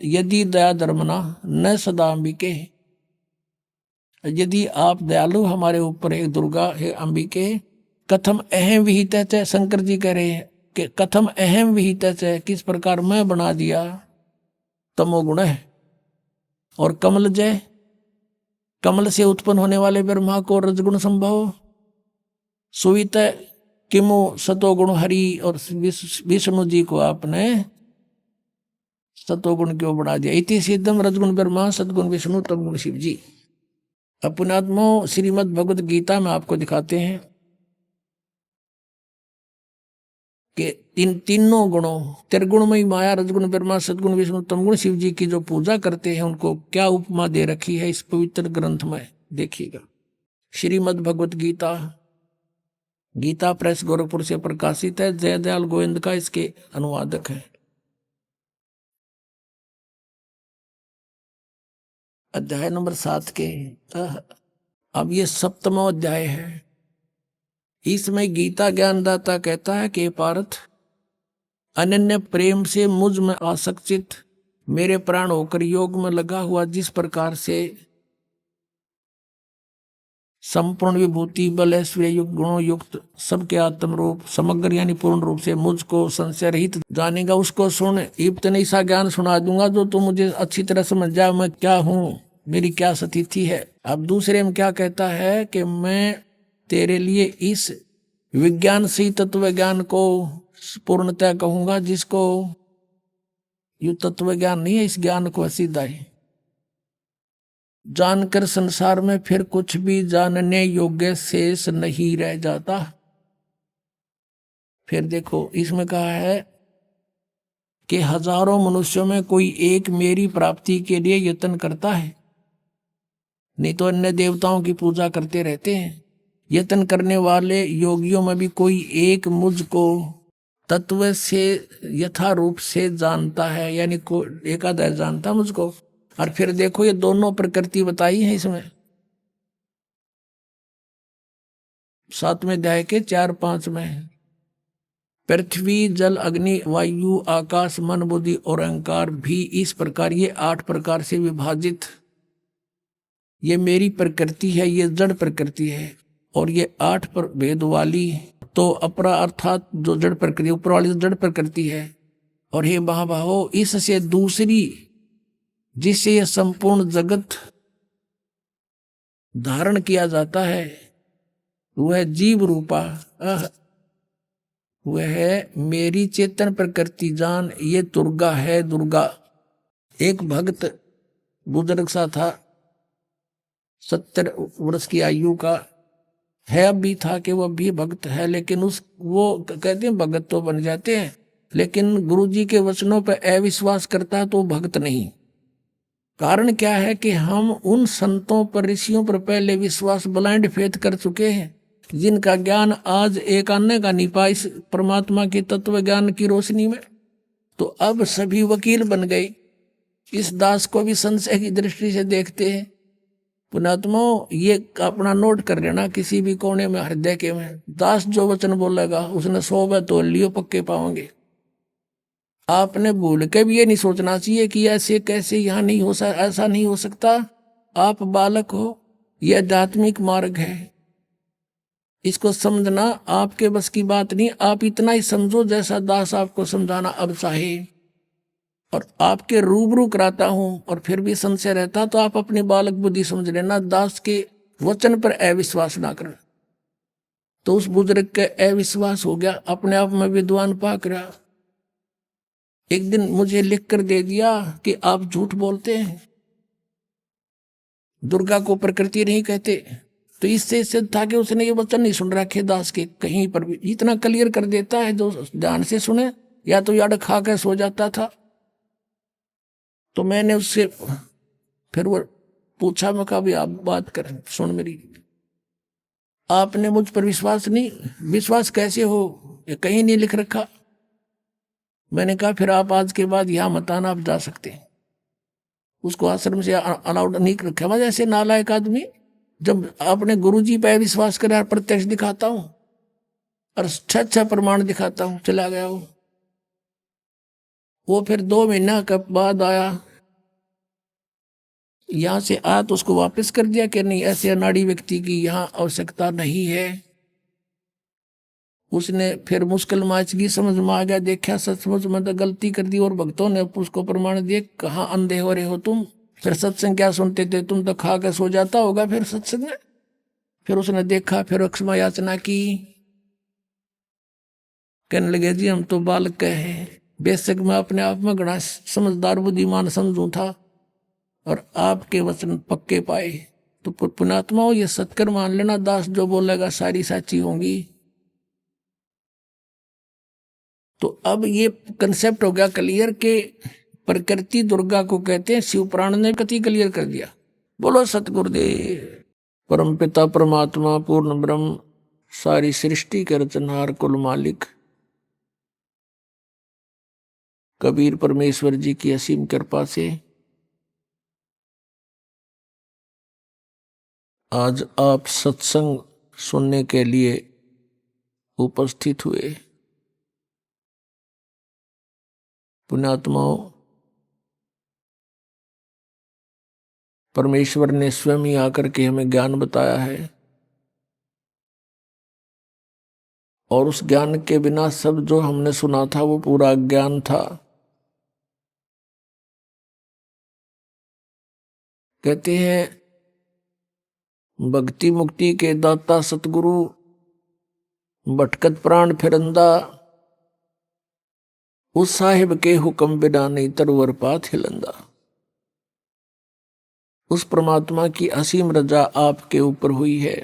यदि दया धर्मना न सदा अंबिके, यदि आप दयालु हमारे ऊपर है दुर्गा है अंबिके, कथम अहम विहित है, शंकर जी कह रहे हैं कि कथम अहम विहित है, किस प्रकार मैं बना दिया तमोगुण है। और कमल जय, कमल से उत्पन्न होने वाले ब्रह्मा को रजगुण संभव, सुवित किमु सतोगुण हरि, और विष्णु जी को आपने सतोगुण क्यों बना दिया। इति सिद्धम रजगुण ब्रह्मा सतगुण विष्णु तमगुण शिव जी। अपनात्मो श्रीमद् भगवद गीता में आपको दिखाते हैं कि तीनों गुणों, त्रिगुणमयी माया रजगुण ब्रह्मा सतगुण विष्णु तमगुण शिव जी की जो पूजा करते हैं उनको क्या उपमा दे रखी है इस पवित्र ग्रंथ में, देखिएगा। श्रीमद् भगवद गीता, गीता प्रेस गोरखपुर से प्रकाशित है, जयदयाल गोविंद का इसके अनुवादक है। अध्याय नंबर 7 के, अब ये 7वां अध्याय है। इसमें गीता ज्ञानदाता कहता है कि पार्थ, अनन्य प्रेम से मुझ में आसक्तित मेरे प्राण होकर योग में लगा हुआ, जिस प्रकार से संपूर्ण विभूति बल ऐश्वर्य युक्त गुणों युक्त सबके आत्म रूप समग्र यानी पूर्ण रूप से मुझको संशय रहित जानेगा, उसको सुन। इतने सा ज्ञान सुना दूंगा जो तुम मुझे अच्छी तरह समझ जाए मैं क्या हूँ, मेरी क्या स्थिति है। अब दूसरे में क्या कहता है कि मैं तेरे लिए इस विज्ञान से तत्व ज्ञान को पूर्णतः कहूंगा, जिसको यू तत्व ज्ञान नहीं है, इस ज्ञान को सीधा ही जानकर संसार में फिर कुछ भी जानने योग्य शेष नहीं रह जाता। फिर देखो इसमें कहा है कि हजारों मनुष्यों में कोई एक मेरी प्राप्ति के लिए यत्न करता है, नहीं तो अन्य देवताओं की पूजा करते रहते हैं। यत्न करने वाले योगियों में भी कोई एक मुझको तत्व से यथा रूप से जानता है, यानी को एकादश जानता मुझको। और फिर देखो ये दोनों प्रकृति बताई है इसमें 7वें अध्याय के 4-5 में। पृथ्वी जल अग्नि वायु आकाश मन बुद्धि और अहंकार भी इस प्रकार ये 8 प्रकार से विभाजित ये मेरी प्रकृति है, ये जड़ प्रकृति है। और ये 8 भेद वाली तो अपरा अर्थात जो जड़ प्रकृति, ऊपर वाली जड़ प्रकृति है। और हे महाबाहो, इससे दूसरी जिससे यह संपूर्ण जगत धारण किया जाता है वह जीव रूपा वह है मेरी चेतन प्रकृति जान, ये दुर्गा है। दुर्गा एक भक्त बुजुर्ग सा था, 70 वर्ष की आयु का है, अब भी था कि वह भी भक्त है, लेकिन वो कहते हैं भगत तो बन जाते हैं, लेकिन गुरुजी के वचनों पर अविश्वास करता है तो भक्त नहीं। कारण क्या है कि हम उन संतों पर ऋषियों पर पहले विश्वास ब्लाइंड फेथ कर चुके हैं, जिनका ज्ञान आज एक आने का नहीं पाया इस परमात्मा की तत्व ज्ञान की रोशनी में। तो अब सभी वकील बन गए, इस दास को भी संशय की दृष्टि से देखते हैं। पुणात्मा ये अपना नोट कर लेना, किसी भी कोने में हृदय के में दास जो वचन बोलेगा उसने 100 बार तोड़ लियो, पक्के पाओगे। आपने भूल के भी ये नहीं सोचना चाहिए कि ऐसे कैसे यहाँ नहीं हो सकता, ऐसा नहीं हो सकता। आप बालक हो, यह आध्यात्मिक मार्ग है, इसको समझना आपके बस की बात नहीं। आप इतना ही समझो जैसा दास आपको समझाना अब चाहे, और आपके रूबरू कराता हूं और फिर भी संशय रहता तो आप अपनी बालक बुद्धि समझ लेना, दास के वचन पर अविश्वास ना करना। तो उस बुजुर्ग के अविश्वास हो गया, अपने आप में विद्वान पाक रहा। एक दिन मुझे लिख कर दे दिया कि आप झूठ बोलते हैं, दुर्गा को प्रकृति नहीं कहते। तो इससे सिद्ध था कि उसने ये वचन नहीं सुन रखे दास के कहीं पर भी। इतना क्लियर कर देता है जो ध्यान से सुने, या तो याद खा कर सो जाता था। तो मैंने उससे फिर वो पूछा, मैं कहा भी आप बात करें, सुन मेरी, आपने मुझ पर विश्वास नहीं, विश्वास कैसे हो, ये कहीं नहीं लिख रखा। मैंने कहा फिर आप आज के बाद यहाँ मत आना, आप जा सकते हैं। उसको आश्रम से अलाउड नहीं रखा। मैं जैसे नालायक आदमी, जब आपने गुरुजी पे विश्वास करा, प्रत्यक्ष दिखाता हूँ और अच्छा प्रमाण दिखाता हूँ, चला गया वो फिर 2 महीना के बाद आया, यहाँ से आया तो उसको वापस कर दिया कि नहीं, ऐसे अनाड़ी व्यक्ति की यहाँ आवश्यकता नहीं है। उसने फिर मुश्किल माचगी, समझ में आ गया, देखा सचमुच में तो गलती कर दी और भक्तों ने उसको प्रमाण दिए। कहाँ अंधे हो रहे हो तुम, फिर सत्संग क्या सुनते थे, तुम तो खा के सो जाता होगा फिर सत्संग में। फिर उसने देखा, फिर क्षमा याचना की, कहने लगे जी हम तो बालक हैं, बेशक मैं अपने आप में घना समझदार बुद्धिमान समझूं था और आपके वचन पक्के पाए। तो पुण्यात्मा हो, ये सत्कर मान लेना, दास जो बोलेगा सारी साची होंगी। तो अब ये कंसेप्ट हो गया क्लियर के प्रकृति दुर्गा को कहते हैं, शिव पुराण ने कति क्लियर कर दिया। बोलो सतगुरुदेव। परम पिता परमात्मा पूर्ण ब्रह्म, सारी सृष्टि के रचनहार कुल मालिक कबीर परमेश्वर जी की असीम कृपा से आज आप सत्संग सुनने के लिए उपस्थित हुए। पुण्यात्माओं, परमेश्वर ने स्वयं ही आकर के हमें ज्ञान बताया है और उस ज्ञान के बिना सब जो हमने सुना था वो पूरा ज्ञान था। कहते हैं भक्ति मुक्ति के दाता सतगुरु, भटकत प्राण फिरंदा, उस साहिब के हुक्म बिना नहीं तरवर पात हिलंदा। उस परमात्मा की असीम रजा आपके ऊपर हुई है।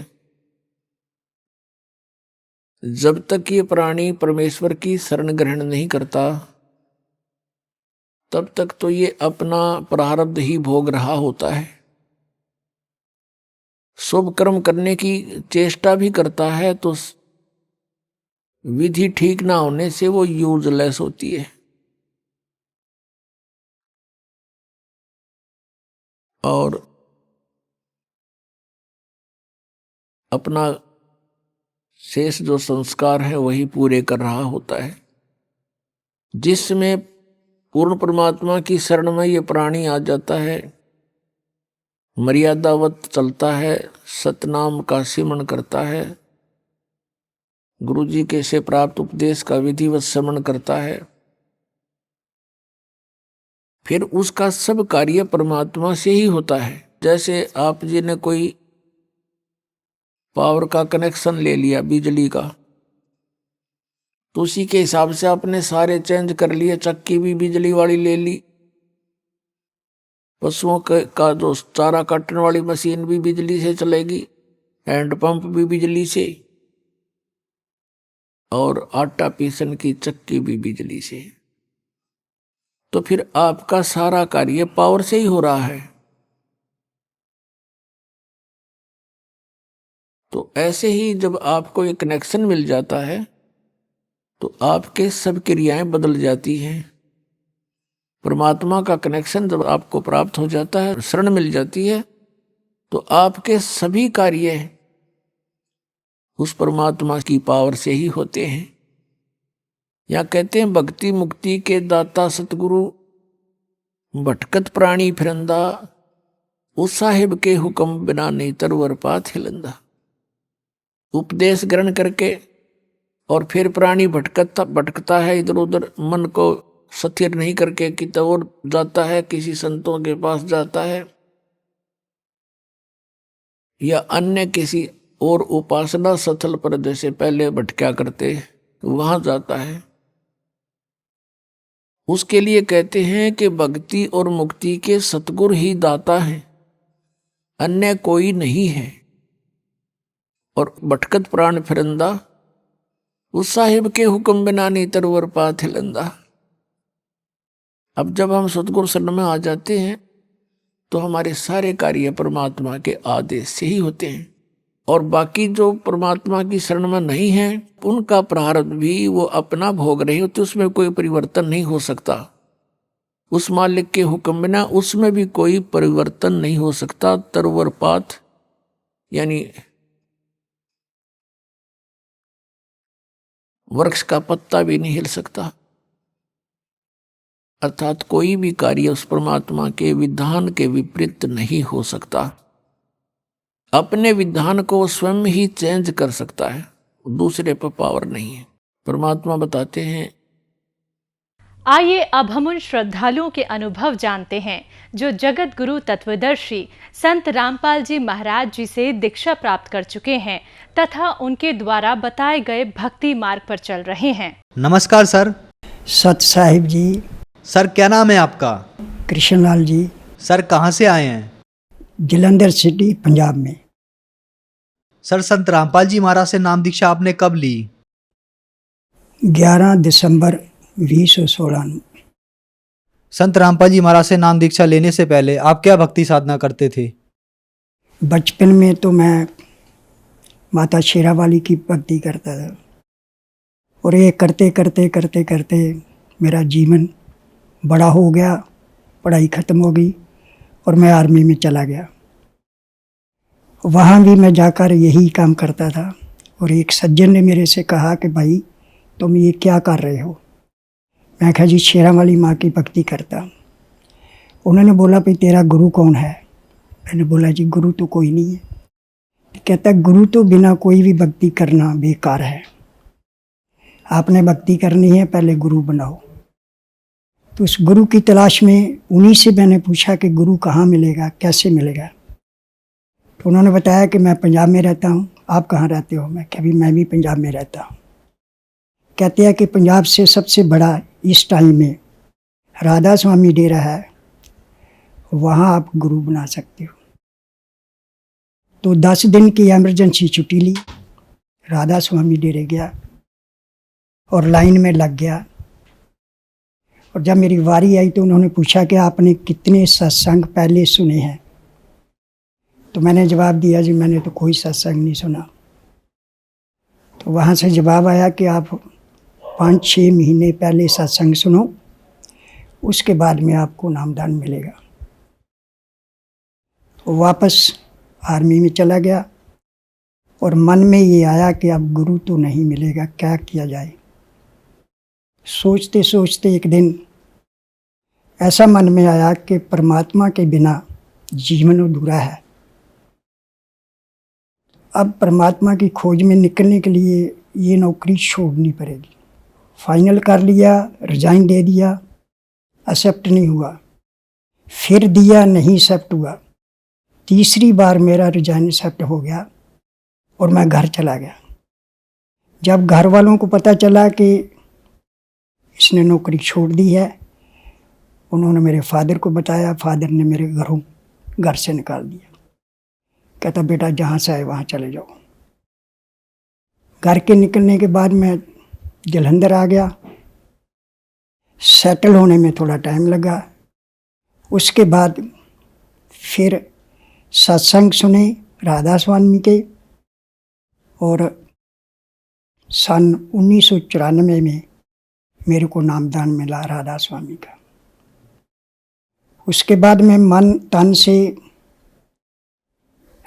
जब तक ये प्राणी परमेश्वर की शरण ग्रहण नहीं करता तब तक तो ये अपना प्रारब्ध ही भोग रहा होता है। शुभ कर्म करने की चेष्टा भी करता है तो विधि ठीक ना होने से वो यूजलेस होती है और अपना शेष जो संस्कार है वही पूरे कर रहा होता है। जिसमें पूर्ण परमात्मा की शरण में ये प्राणी आ जाता है, मर्यादावत चलता है, सतनाम का सिमरण करता है, गुरु जी के से प्राप्त उपदेश का विधिवत श्रवण करता है, फिर उसका सब कार्य परमात्मा से ही होता है। जैसे आप जी ने कोई पावर का कनेक्शन ले लिया, बिजली का, तो उसी के हिसाब से आपने सारे चेंज कर लिए। चक्की भी बिजली वाली ले ली, पशुओं का जो चारा काटने वाली मशीन भी बिजली से चलेगी, हैंडपंप भी बिजली से, और आटा पीसन की चक्की भी बिजली से। तो फिर आपका सारा कार्य पावर से ही हो रहा है। तो ऐसे ही जब आपको एक कनेक्शन मिल जाता है तो आपके सब क्रियाएं बदल जाती हैं। परमात्मा का कनेक्शन जब आपको प्राप्त हो जाता है, शरण मिल जाती है, तो आपके सभी कार्य उस परमात्मा की पावर से ही होते हैं। या कहते हैं भक्ति मुक्ति के दाता सतगुरु, भटकत प्राणी फिरंदा, उस साहिब के हुक्म बिना नहीं तरवर पात हिलंदा। उपदेश ग्रहण करके और फिर प्राणी भटकता है इधर उधर, मन को स्थिर नहीं करके कितना और जाता है, किसी संतों के पास जाता है या अन्य किसी और उपासना स्थल पर जैसे पहले भटका करते वहां जाता है। उसके लिए कहते हैं कि भक्ति और मुक्ति के सतगुरु ही दाता हैं, अन्य कोई नहीं है। और भटकत प्राण फिरंदा, उस साहिब के हुक्म बिना नहीं तरवर पात हिलंदा। अब जब हम सतगुरु शरण में आ जाते हैं तो हमारे सारे कार्य परमात्मा के आदेश से ही होते हैं। और बाकी जो परमात्मा की शरण में नहीं है उनका प्रारब्ध भी वो अपना भोग रहे हो, तो उसमें कोई परिवर्तन नहीं हो सकता। उस मालिक के हुक्म बिना उसमें भी कोई परिवर्तन नहीं हो सकता। तरवरपात यानी वृक्ष का पत्ता भी नहीं हिल सकता। अर्थात कोई भी कार्य उस परमात्मा के विधान के विपरीत नहीं हो सकता। अपने विधान को स्वयं ही चेंज कर सकता है, दूसरे पर पावर नहीं है। परमात्मा बताते हैं। आइए अब हम उन श्रद्धालुओं के अनुभव जानते हैं जो जगत गुरु तत्वदर्शी संत रामपाल जी महाराज जी से दीक्षा प्राप्त कर चुके हैं तथा उनके द्वारा बताए गए भक्ति मार्ग पर चल रहे हैं। नमस्कार सर। सत साहिब जी। सर क्या नाम है आपका? कृष्णलाल जी। सर कहाँ से आए हैं? जलंधर सिटी, पंजाब में। सर संत रामपाल जी महाराज से नाम दीक्षा आपने कब ली? 11 दिसंबर 2016। संत रामपाल जी महाराज से नाम दीक्षा लेने से पहले आप क्या भक्ति साधना करते थे? बचपन में तो मैं माता शेरावाली की भक्ति करता था और ये करते करते करते करते मेरा जीवन बड़ा हो गया, पढ़ाई ख़त्म हो गई और मैं आर्मी में चला गया। वहाँ भी मैं जाकर यही काम करता था और एक सज्जन ने मेरे से कहा कि भाई तुम ये क्या कर रहे हो? मैं कहा जी शेरावाली माँ की भक्ति करता। उन्होंने बोला भाई तेरा गुरु कौन है? मैंने बोला जी गुरु तो कोई नहीं है। कहता गुरु तो बिना कोई भी भक्ति करना बेकार है, आपने भक्ति करनी है पहले गुरु बनाओ। तो उस गुरु की तलाश में उन्हीं से मैंने पूछा कि गुरु कहाँ मिलेगा, कैसे मिलेगा? तो उन्होंने बताया कि मैं पंजाब में रहता हूँ, आप कहाँ रहते हो? मैं कभी मैं भी पंजाब में रहता हूँ। कहते हैं कि पंजाब से सबसे बड़ा इस टाइम में राधा स्वामी डेरा है, वहाँ आप गुरु बना सकते हो। तो 10 दिन की एमरजेंसी छुट्टी ली, राधा स्वामी डेरे गया और लाइन में लग गया। और जब मेरी बारी आई तो उन्होंने पूछा कि आपने कितने सत्संग पहले सुने हैं? तो मैंने जवाब दिया जी मैंने तो कोई सत्संग नहीं सुना। तो वहाँ से जवाब आया कि आप 5-6 महीने पहले सत्संग सुनो, उसके बाद में आपको नामदान मिलेगा। तो वापस आर्मी में चला गया और मन में ये आया कि अब गुरु तो नहीं मिलेगा, क्या किया जाए। सोचते सोचते एक दिन ऐसा मन में आया कि परमात्मा के बिना जीवन अधूरा है। अब परमात्मा की खोज में निकलने के लिए ये नौकरी छोड़नी पड़ेगी। फाइनल कर लिया, रिजाइन दे दिया, एक्सेप्ट नहीं हुआ। फिर दिया, नहीं एक्सेप्ट हुआ। तीसरी बार मेरा रिजाइन एक्सेप्ट हो गया और मैं घर चला गया। जब घर वालों को पता चला कि इसने नौकरी छोड़ दी है, उन्होंने मेरे फादर को बताया। फादर ने मेरे घर से निकाल दिया। कहता बेटा जहाँ से आए वहाँ चले जाओ। घर के निकलने के बाद मैं जलंधर आ गया। सेटल होने में थोड़ा टाइम लगा। उसके बाद फिर सत्संग सुने राधा स्वामी के और सन 1994 में मेरे को नामदान मिला राधा स्वामी का। उसके बाद मैं मन तन से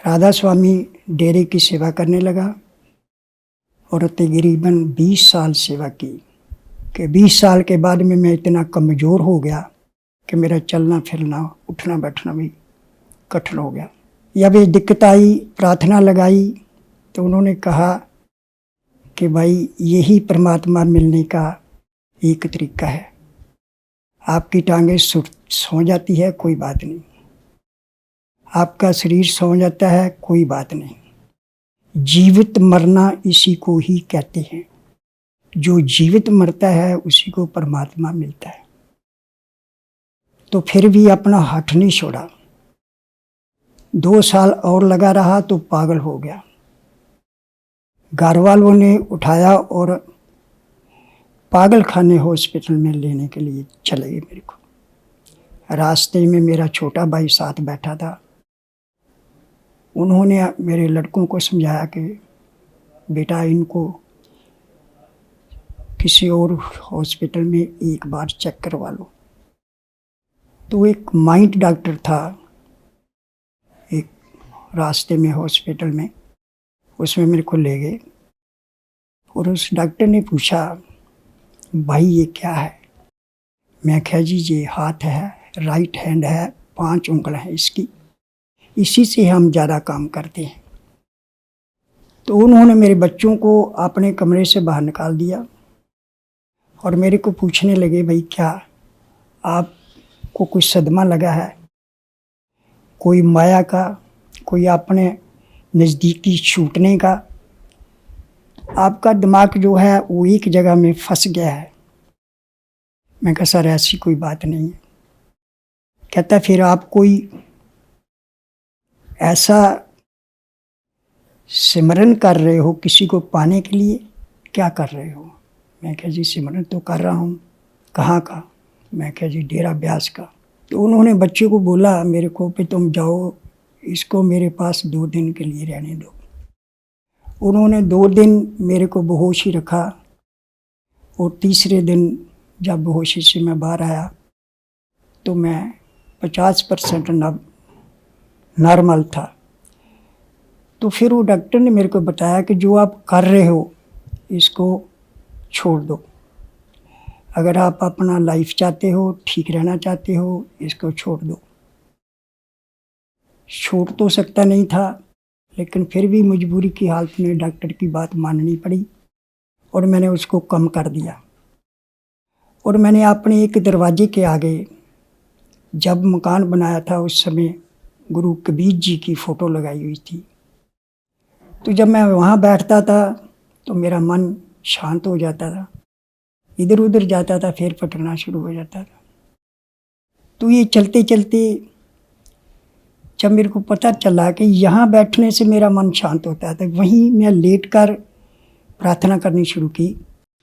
राधा स्वामी डेरे की सेवा करने लगा और तकरीबन 20 साल सेवा की। कि 20 साल के बाद में मैं इतना कमज़ोर हो गया कि मेरा चलना फिरना उठना बैठना भी कठिन हो गया। जब ये दिक्कत आई, प्रार्थना लगाई तो उन्होंने कहा कि भाई यही परमात्मा मिलने का एक तरीका है। आपकी टांगें सो जाती है, कोई बात नहीं। आपका शरीर सो जाता है, कोई बात नहीं। जीवित मरना इसी को ही कहते हैं। जो जीवित मरता है उसी को परमात्मा मिलता है। तो फिर भी अपना हठ नहीं छोड़ा। 2 साल और लगा रहा तो पागल हो गया। घर वालों ने उठाया और पागल खाने हॉस्पिटल में लेने के लिए चले गए मेरे को। रास्ते में मेरा छोटा भाई साथ बैठा था। उन्होंने मेरे लड़कों को समझाया कि बेटा इनको किसी और हॉस्पिटल में एक बार चेक करवा लो। तो एक माइंड डॉक्टर था एक रास्ते में हॉस्पिटल में, उसमें मेरे को ले गए और उस डॉक्टर ने पूछा भाई ये क्या है? मैं कहा जी ये हाथ है, राइट हैंड है, 5 उंगलियां हैं इसकी, इसी से हम ज़्यादा काम करते हैं। तो उन्होंने मेरे बच्चों को अपने कमरे से बाहर निकाल दिया और मेरे को पूछने लगे भाई क्या आपको कोई सदमा लगा है, कोई माया का, कोई अपने नज़दीकी छूटने का, आपका दिमाग जो है वो एक जगह में फंस गया है। मैं कहा सर ऐसी कोई बात नहीं है। कहता फिर आप कोई ऐसा सिमरन कर रहे हो किसी को पाने के लिए, क्या कर रहे हो? मैं कहा जी सिमरन तो कर रहा हूँ। कहाँ का? मैं कहा जी डेरा ब्यास का। तो उन्होंने बच्चे को बोला मेरे को कि तुम जाओ इसको मेरे पास 2 दिन के लिए रहने दो। उन्होंने 2 दिन मेरे को बेहोश ही रखा और तीसरे दिन जब बेहोशी से मैं बाहर आया तो मैं 50% नॉर्मल था। तो फिर वो डॉक्टर ने मेरे को बताया कि जो आप कर रहे हो इसको छोड़ दो, अगर आप अपना लाइफ चाहते हो, ठीक रहना चाहते हो, इसको छोड़ दो। छोड़ तो सकता नहीं था लेकिन फिर भी मजबूरी की हालत में डॉक्टर की बात माननी पड़ी और मैंने उसको कम कर दिया। और मैंने अपने एक दरवाजे के आगे जब मकान बनाया था उस समय गुरु कबीर जी की फ़ोटो लगाई हुई थी। तो जब मैं वहाँ बैठता था तो मेरा मन शांत हो जाता था, इधर उधर जाता था फिर फटना शुरू हो जाता था। तो ये चलते चलते जब मेरे को पता चला कि यहाँ बैठने से मेरा मन शांत होता था, वहीं मैं लेटकर प्रार्थना करनी शुरू की।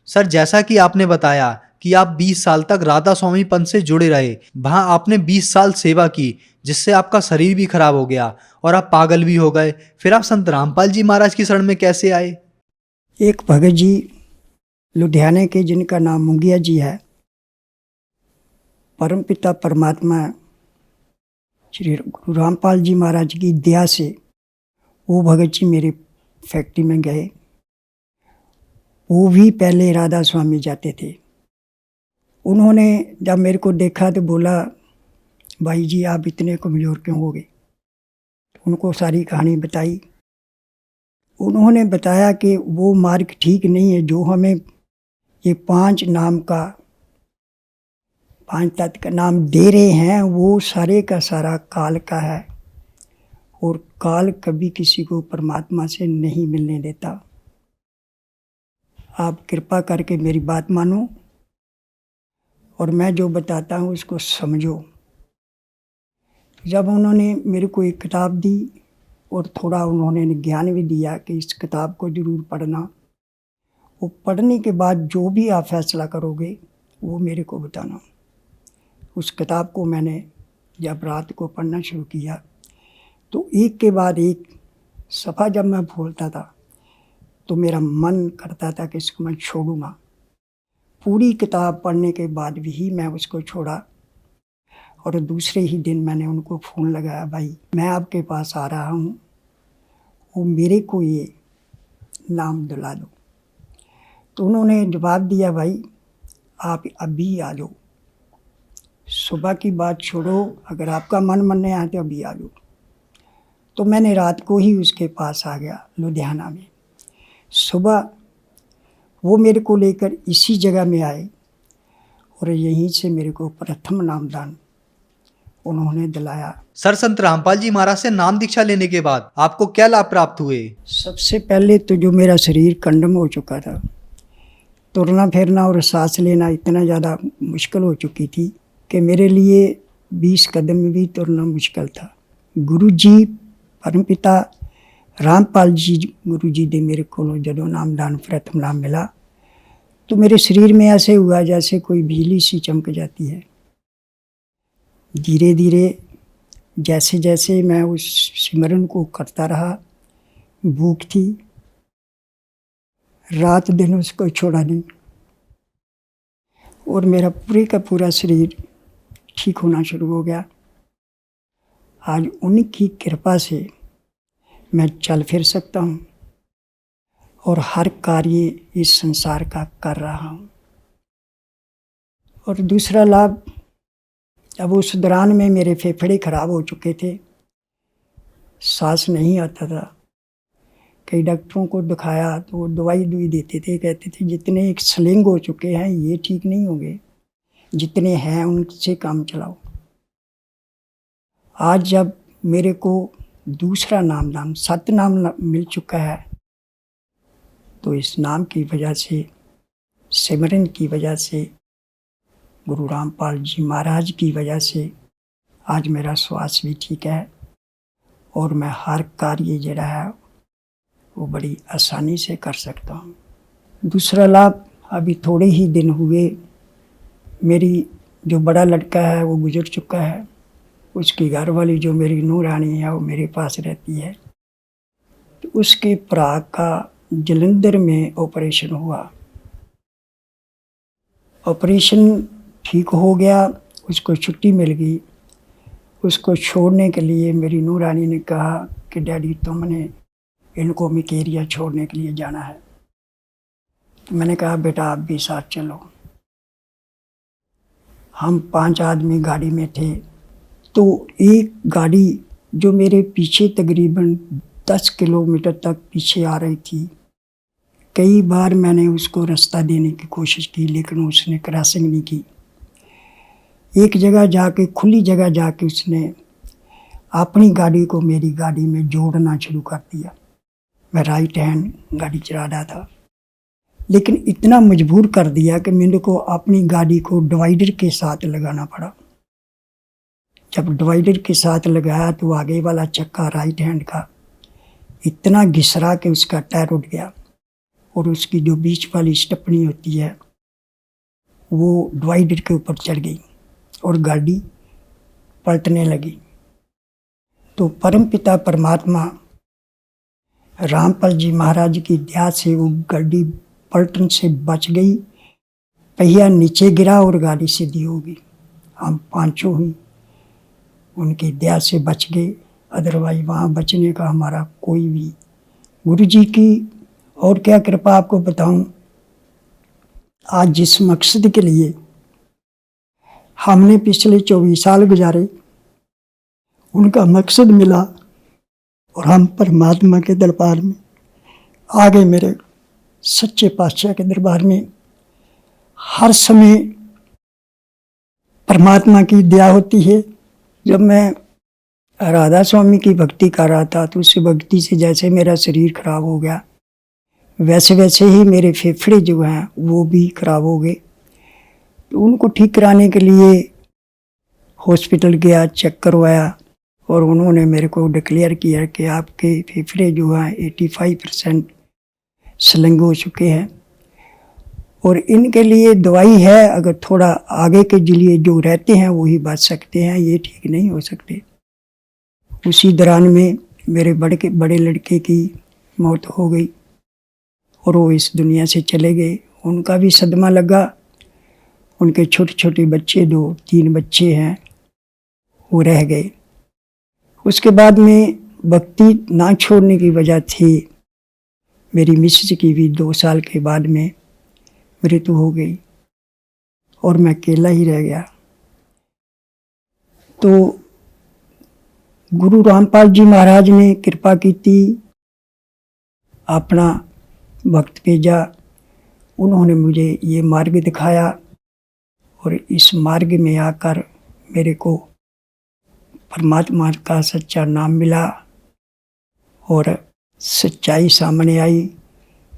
सर जैसा कि आपने बताया कि आप 20 साल तक राधा स्वामी पंथ से जुड़े रहे, वहां आपने 20 साल सेवा की जिससे आपका शरीर भी खराब हो गया और आप पागल भी हो गए। फिर आप संत रामपाल जी महाराज की शरण में कैसे आए? एक भगत जी लुधियाने के जिनका नाम मुंगिया जी है, परमपिता परमात्मा श्री गुरु रामपाल जी महाराज की दया से वो भगत जी मेरे फैक्ट्री में गए। वो भी पहले राधा स्वामी जाते थे। उन्होंने जब मेरे को देखा तो बोला भाई जी आप इतने कमज़ोर क्यों हो गए? उनको सारी कहानी बताई। उन्होंने बताया कि वो मार्ग ठीक नहीं है जो हमें ये 5 नाम का 5 तत्व का नाम दे रहे हैं, वो सारे का सारा काल का है और काल कभी किसी को परमात्मा से नहीं मिलने देता। आप कृपा करके मेरी बात मानो और मैं जो बताता हूँ उसको समझो। जब उन्होंने मेरे को एक किताब दी और थोड़ा उन्होंने ज्ञान भी दिया कि इस किताब को ज़रूर पढ़ना, वो पढ़ने के बाद जो भी आप फैसला करोगे वो मेरे को बताना। उस किताब को मैंने जब रात को पढ़ना शुरू किया तो एक के बाद एक सफ़ा जब मैं बोलता था तो मेरा मन करता था कि इसको मैं छोड़ूंगा। पूरी किताब पढ़ने के बाद भी मैं उसको छोड़ा और दूसरे ही दिन मैंने उनको फ़ोन लगाया, भाई मैं आपके पास आ रहा हूँ, वो मेरे को ये नाम दिला दो। तो उन्होंने जवाब दिया, भाई आप अभी आ जाओ, सुबह की बात छोड़ो, अगर आपका मन मानने आए तो अभी आ जाओ। तो मैंने रात को ही उसके पास आ गया लुधियाना में। सुबह वो मेरे को लेकर इसी जगह में आए और यहीं से मेरे को प्रथम नामदान उन्होंने दिलाया। सर संत रामपाल जी महाराज से नाम दीक्षा लेने के बाद आपको क्या लाभ प्राप्त हुए? सबसे पहले तो जो मेरा शरीर कंडम हो चुका था, तुरना फिरना और सांस लेना इतना ज़्यादा मुश्किल हो चुकी थी कि मेरे लिए 20 कदम में भी तुरना मुश्किल था। गुरु जी परमपिता रामपाल जी गुरु जी ने मेरे को जदों नामदान प्रथम नाम मिला तो मेरे शरीर में ऐसे हुआ जैसे कोई बिजली सी चमक जाती है। धीरे धीरे जैसे जैसे मैं उस सिमरन को करता रहा, भूख थी, रात दिन उसको छोड़ा नहीं, और मेरा पूरे का पूरा शरीर ठीक होना शुरू हो गया। आज उनकी कृपा से मैं चल फिर सकता हूँ और हर कार्य इस संसार का कर रहा हूँ। और दूसरा लाभ, अब उस दौरान में मेरे फेफड़े खराब हो चुके थे, सांस नहीं आता था। कई डॉक्टरों को दिखाया तो वो दवाई देते थे, कहते थे जितने एक स्लिंग हो चुके हैं ये ठीक नहीं होंगे, जितने हैं उनसे काम चलाओ। आज जब मेरे को दूसरा नाम सतनाम मिल चुका है, तो इस नाम की वजह से, सिमरन की वजह से, गुरु रामपाल जी महाराज की वजह से आज मेरा स्वास्थ्य भी ठीक है और मैं हर कार्य जड़ा है वो बड़ी आसानी से कर सकता हूँ। दूसरा लाभ, अभी थोड़े ही दिन हुए मेरी जो बड़ा लड़का है वो गुजर चुका है, उसकी घरवाली जो मेरी नूर रानी है वो मेरे पास रहती है। तो उसके भरा का जलंधर में ऑपरेशन हुआ, ऑपरेशन ठीक हो गया, उसको छुट्टी मिल गई। उसको छोड़ने के लिए मेरी नूर रानी ने कहा कि डैडी तुमने इनको मिकेरिया छोड़ने के लिए जाना है। तो मैंने कहा बेटा आप भी साथ चलो। हम 5 आदमी गाड़ी में थे, तो एक गाड़ी जो मेरे पीछे तकरीबन 10 किलोमीटर तक पीछे आ रही थी, कई बार मैंने उसको रास्ता देने की कोशिश की लेकिन उसने क्रॉसिंग नहीं की। एक जगह जाके, खुली जगह जाके उसने अपनी गाड़ी को मेरी गाड़ी में जोड़ना शुरू कर दिया। मैं राइट हैंड गाड़ी चला रहा था, लेकिन इतना मजबूर कर दिया कि मेरे को अपनी गाड़ी को डिवाइडर के साथ लगाना पड़ा। जब डिवाइडर के साथ लगाया तो आगे वाला चक्का राइट हैंड का इतना घिसरा कि उसका टायर उठ गया और उसकी जो बीच वाली स्टेपनी होती है वो डिवाइडर के ऊपर चढ़ गई और गाड़ी पलटने लगी। तो परमपिता परमात्मा रामपाल जी महाराज की दया से वो गाड़ी पलटन से बच गई, पहिया नीचे गिरा और गाड़ी सीधी हो गई। हम 5 ही उनकी दया से बच गए, अदरवाइज वहाँ बचने का हमारा कोई भी, गुरु जी की और क्या कृपा आपको बताऊं। आज जिस मकसद के लिए हमने पिछले 24 साल गुजारे, उनका मकसद मिला और हम परमात्मा के दरबार में आ गए। मेरे सच्चे पातशाह के दरबार में हर समय परमात्मा की दया होती है। जब मैं राधा स्वामी की भक्ति कर रहा था तो उस भक्ति से जैसे मेरा शरीर खराब हो गया, वैसे वैसे ही मेरे फेफड़े जो हैं वो भी खराब हो गए। तो उनको ठीक कराने के लिए हॉस्पिटल गया, चेक करवाया और उन्होंने मेरे को डिक्लेयर किया कि आपके फेफड़े जो हैं 85% स्लिंग हो चुके हैं और इनके लिए दवाई है, अगर थोड़ा आगे के लिए जो रहते हैं वही बच सकते हैं, ये ठीक नहीं हो सकते। उसी दौरान में मेरे बड़े लड़के की मौत हो गई और वो इस दुनिया से चले गए। उनका भी सदमा लगा, उनके छोटे छोटे बच्चे 2-3 बच्चे हैं वो रह गए। उसके बाद में भक्ति ना छोड़ने की वजह थी मेरी मिसेज की भी 2 साल के बाद में मृत्यु हो गई और मैं अकेला ही रह गया। तो गुरु रामपाल जी महाराज ने कृपा की थी, अपना भक्त भेजा, उन्होंने मुझे ये मार्ग दिखाया और इस मार्ग में आकर मेरे को परमात्मा का सच्चा नाम मिला और सच्चाई सामने आई।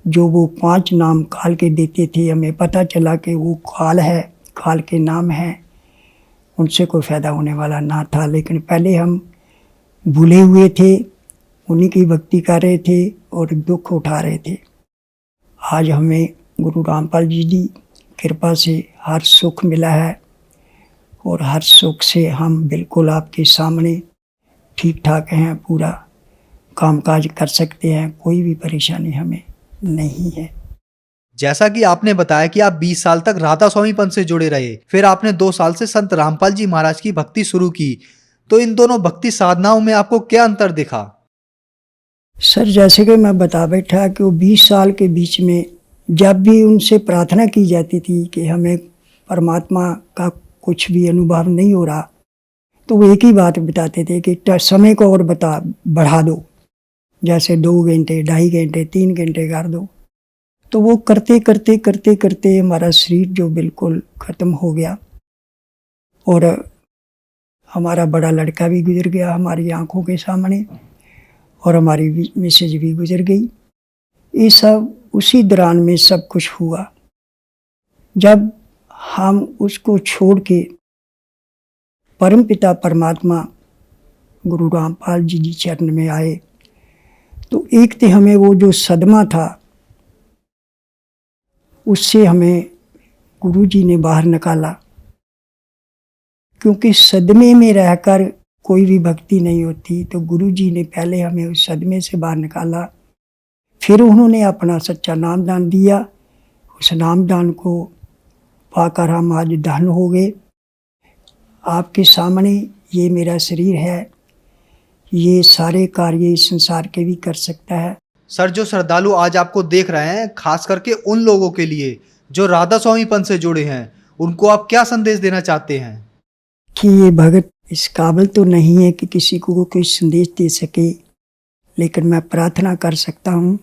जो वो 5 नाम काल के देते थे, हमें पता चला कि वो काल है, काल के नाम हैं, उनसे कोई फ़ायदा होने वाला ना था। लेकिन पहले हम भूले हुए थे, उन्हीं की भक्ति कर रहे थे और दुख उठा रहे थे। आज हमें गुरु रामपाल जी की कृपा से हर सुख मिला है और हर सुख से हम बिल्कुल आपके सामने ठीक ठाक हैं, पूरा कामकाज कर सकते हैं, कोई भी परेशानी हमें नहीं है। जैसा कि आपने बताया कि आप 20 साल तक राधा स्वामी पंथ से जुड़े रहे, फिर आपने 2 साल से संत रामपाल जी महाराज की भक्ति शुरू की, तो इन दोनों भक्ति साधनाओं में आपको क्या अंतर दिखा? सर जैसे कि मैं बता बैठा कि वो 20 साल के बीच में जब भी उनसे प्रार्थना की जाती थी कि हमें परमात्मा का कुछ भी अनुभव नहीं हो रहा, तो वो एक ही बात बताते थे कि समय को और बढ़ा दो, जैसे 2 घंटे, 2.5 घंटे, 3 घंटे कर दो। तो वो करते करते करते करते हमारा शरीर जो बिल्कुल ख़त्म हो गया, और हमारा बड़ा लड़का भी गुजर गया हमारी आंखों के सामने, और हमारी मिसेज भी गुजर गई। ये सब उसी दौरान में सब कुछ हुआ। जब हम उसको छोड़ के परमपिता परमात्मा गुरु रामपाल जी चरण में आए, तो एक तो हमें वो जो सदमा था उससे हमें गुरु जी ने बाहर निकाला, क्योंकि सदमे में रहकर कोई भी भक्ति नहीं होती। तो गुरु जी ने पहले हमें उस सदमे से बाहर निकाला, फिर उन्होंने अपना सच्चा नामदान दिया। उस नामदान को पाकर हम आज धन्य हो गए। आपके सामने ये मेरा शरीर है, ये सारे कार्य इस संसार के भी कर सकता है। सर, जो श्रद्धालु आज आपको देख रहे हैं, खास करके उन लोगों के लिए जो राधा स्वामी पंथ से जुड़े हैं, उनको आप क्या संदेश देना चाहते हैं? कि ये भगत इस काबिल तो नहीं है कि किसी को कोई संदेश दे सके, लेकिन मैं प्रार्थना कर सकता हूँ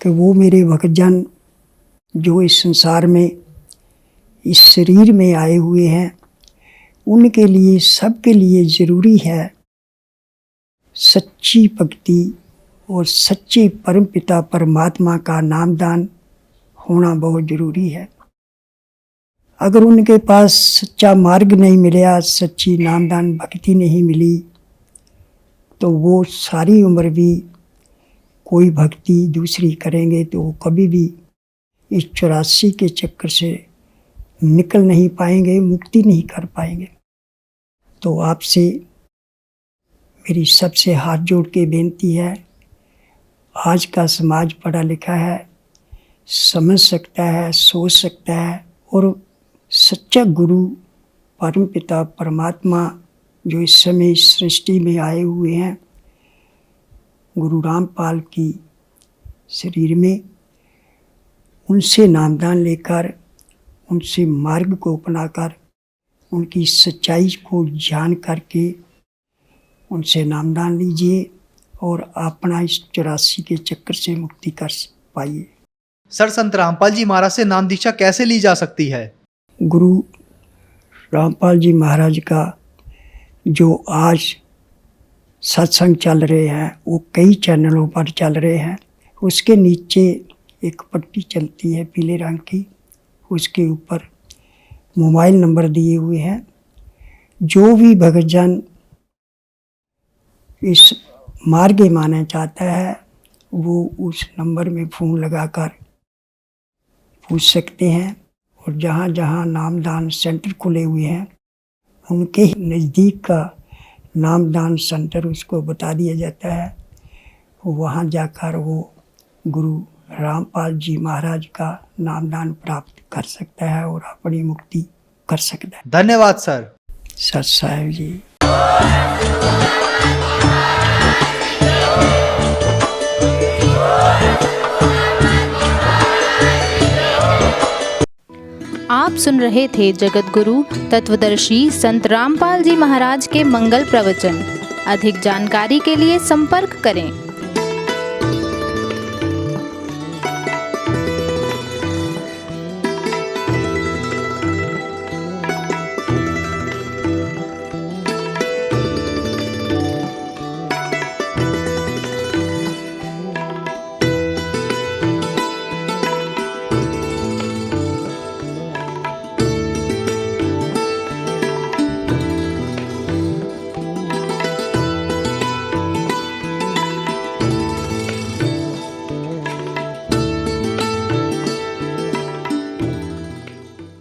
कि वो मेरे भक्तजन जो इस संसार में इस शरीर में आए हुए हैं, उनके लिए, सबके लिए ज़रूरी है सच्ची भक्ति और सच्चे परमपिता परमात्मा का नामदान होना बहुत ज़रूरी है। अगर उनके पास सच्चा मार्ग नहीं मिला, सच्ची नामदान भक्ति नहीं मिली, तो वो सारी उम्र भी कोई भक्ति दूसरी करेंगे तो वो कभी भी इस 84 के चक्कर से निकल नहीं पाएंगे, मुक्ति नहीं कर पाएंगे। तो आपसे मेरी सबसे हाथ जोड़ के बेनती है, आज का समाज पढ़ा लिखा है, समझ सकता है, सोच सकता है, और सच्चा गुरु परमपिता परमात्मा जो इस समय इस सृष्टि में आए हुए हैं, गुरु रामपाल की शरीर में, उनसे नामदान लेकर, उनसे मार्ग को अपनाकर, उनकी सच्चाई को जान करके उनसे नामदान लीजिए और अपना इस 84 के चक्कर से मुक्ति कर पाइए। सर, संत रामपाल जी महाराज से नाम दीक्षा कैसे ली जा सकती है? गुरु रामपाल जी महाराज का जो आज सत्संग चल रहे हैं वो कई चैनलों पर चल रहे हैं। उसके नीचे एक पट्टी चलती है पीले रंग की, उसके ऊपर मोबाइल नंबर दिए हुए हैं। जो भी भक्तजन इस मार्ग माना चाहता है वो उस नंबर में फ़ोन लगाकर पूछ सकते हैं। और जहाँ जहाँ नामदान सेंटर खुले हुए हैं उनके ही नज़दीक का नामदान सेंटर उसको बता दिया जाता है, वहाँ जाकर वो गुरु रामपाल जी महाराज का नामदान प्राप्त कर सकता है और अपनी मुक्ति कर सकता है। धन्यवाद सर। सत साहेब जी। आप सुन रहे थे जगत गुरु तत्वदर्शी संत रामपाल जी महाराज के मंगल प्रवचन। अधिक जानकारी के लिए संपर्क करें।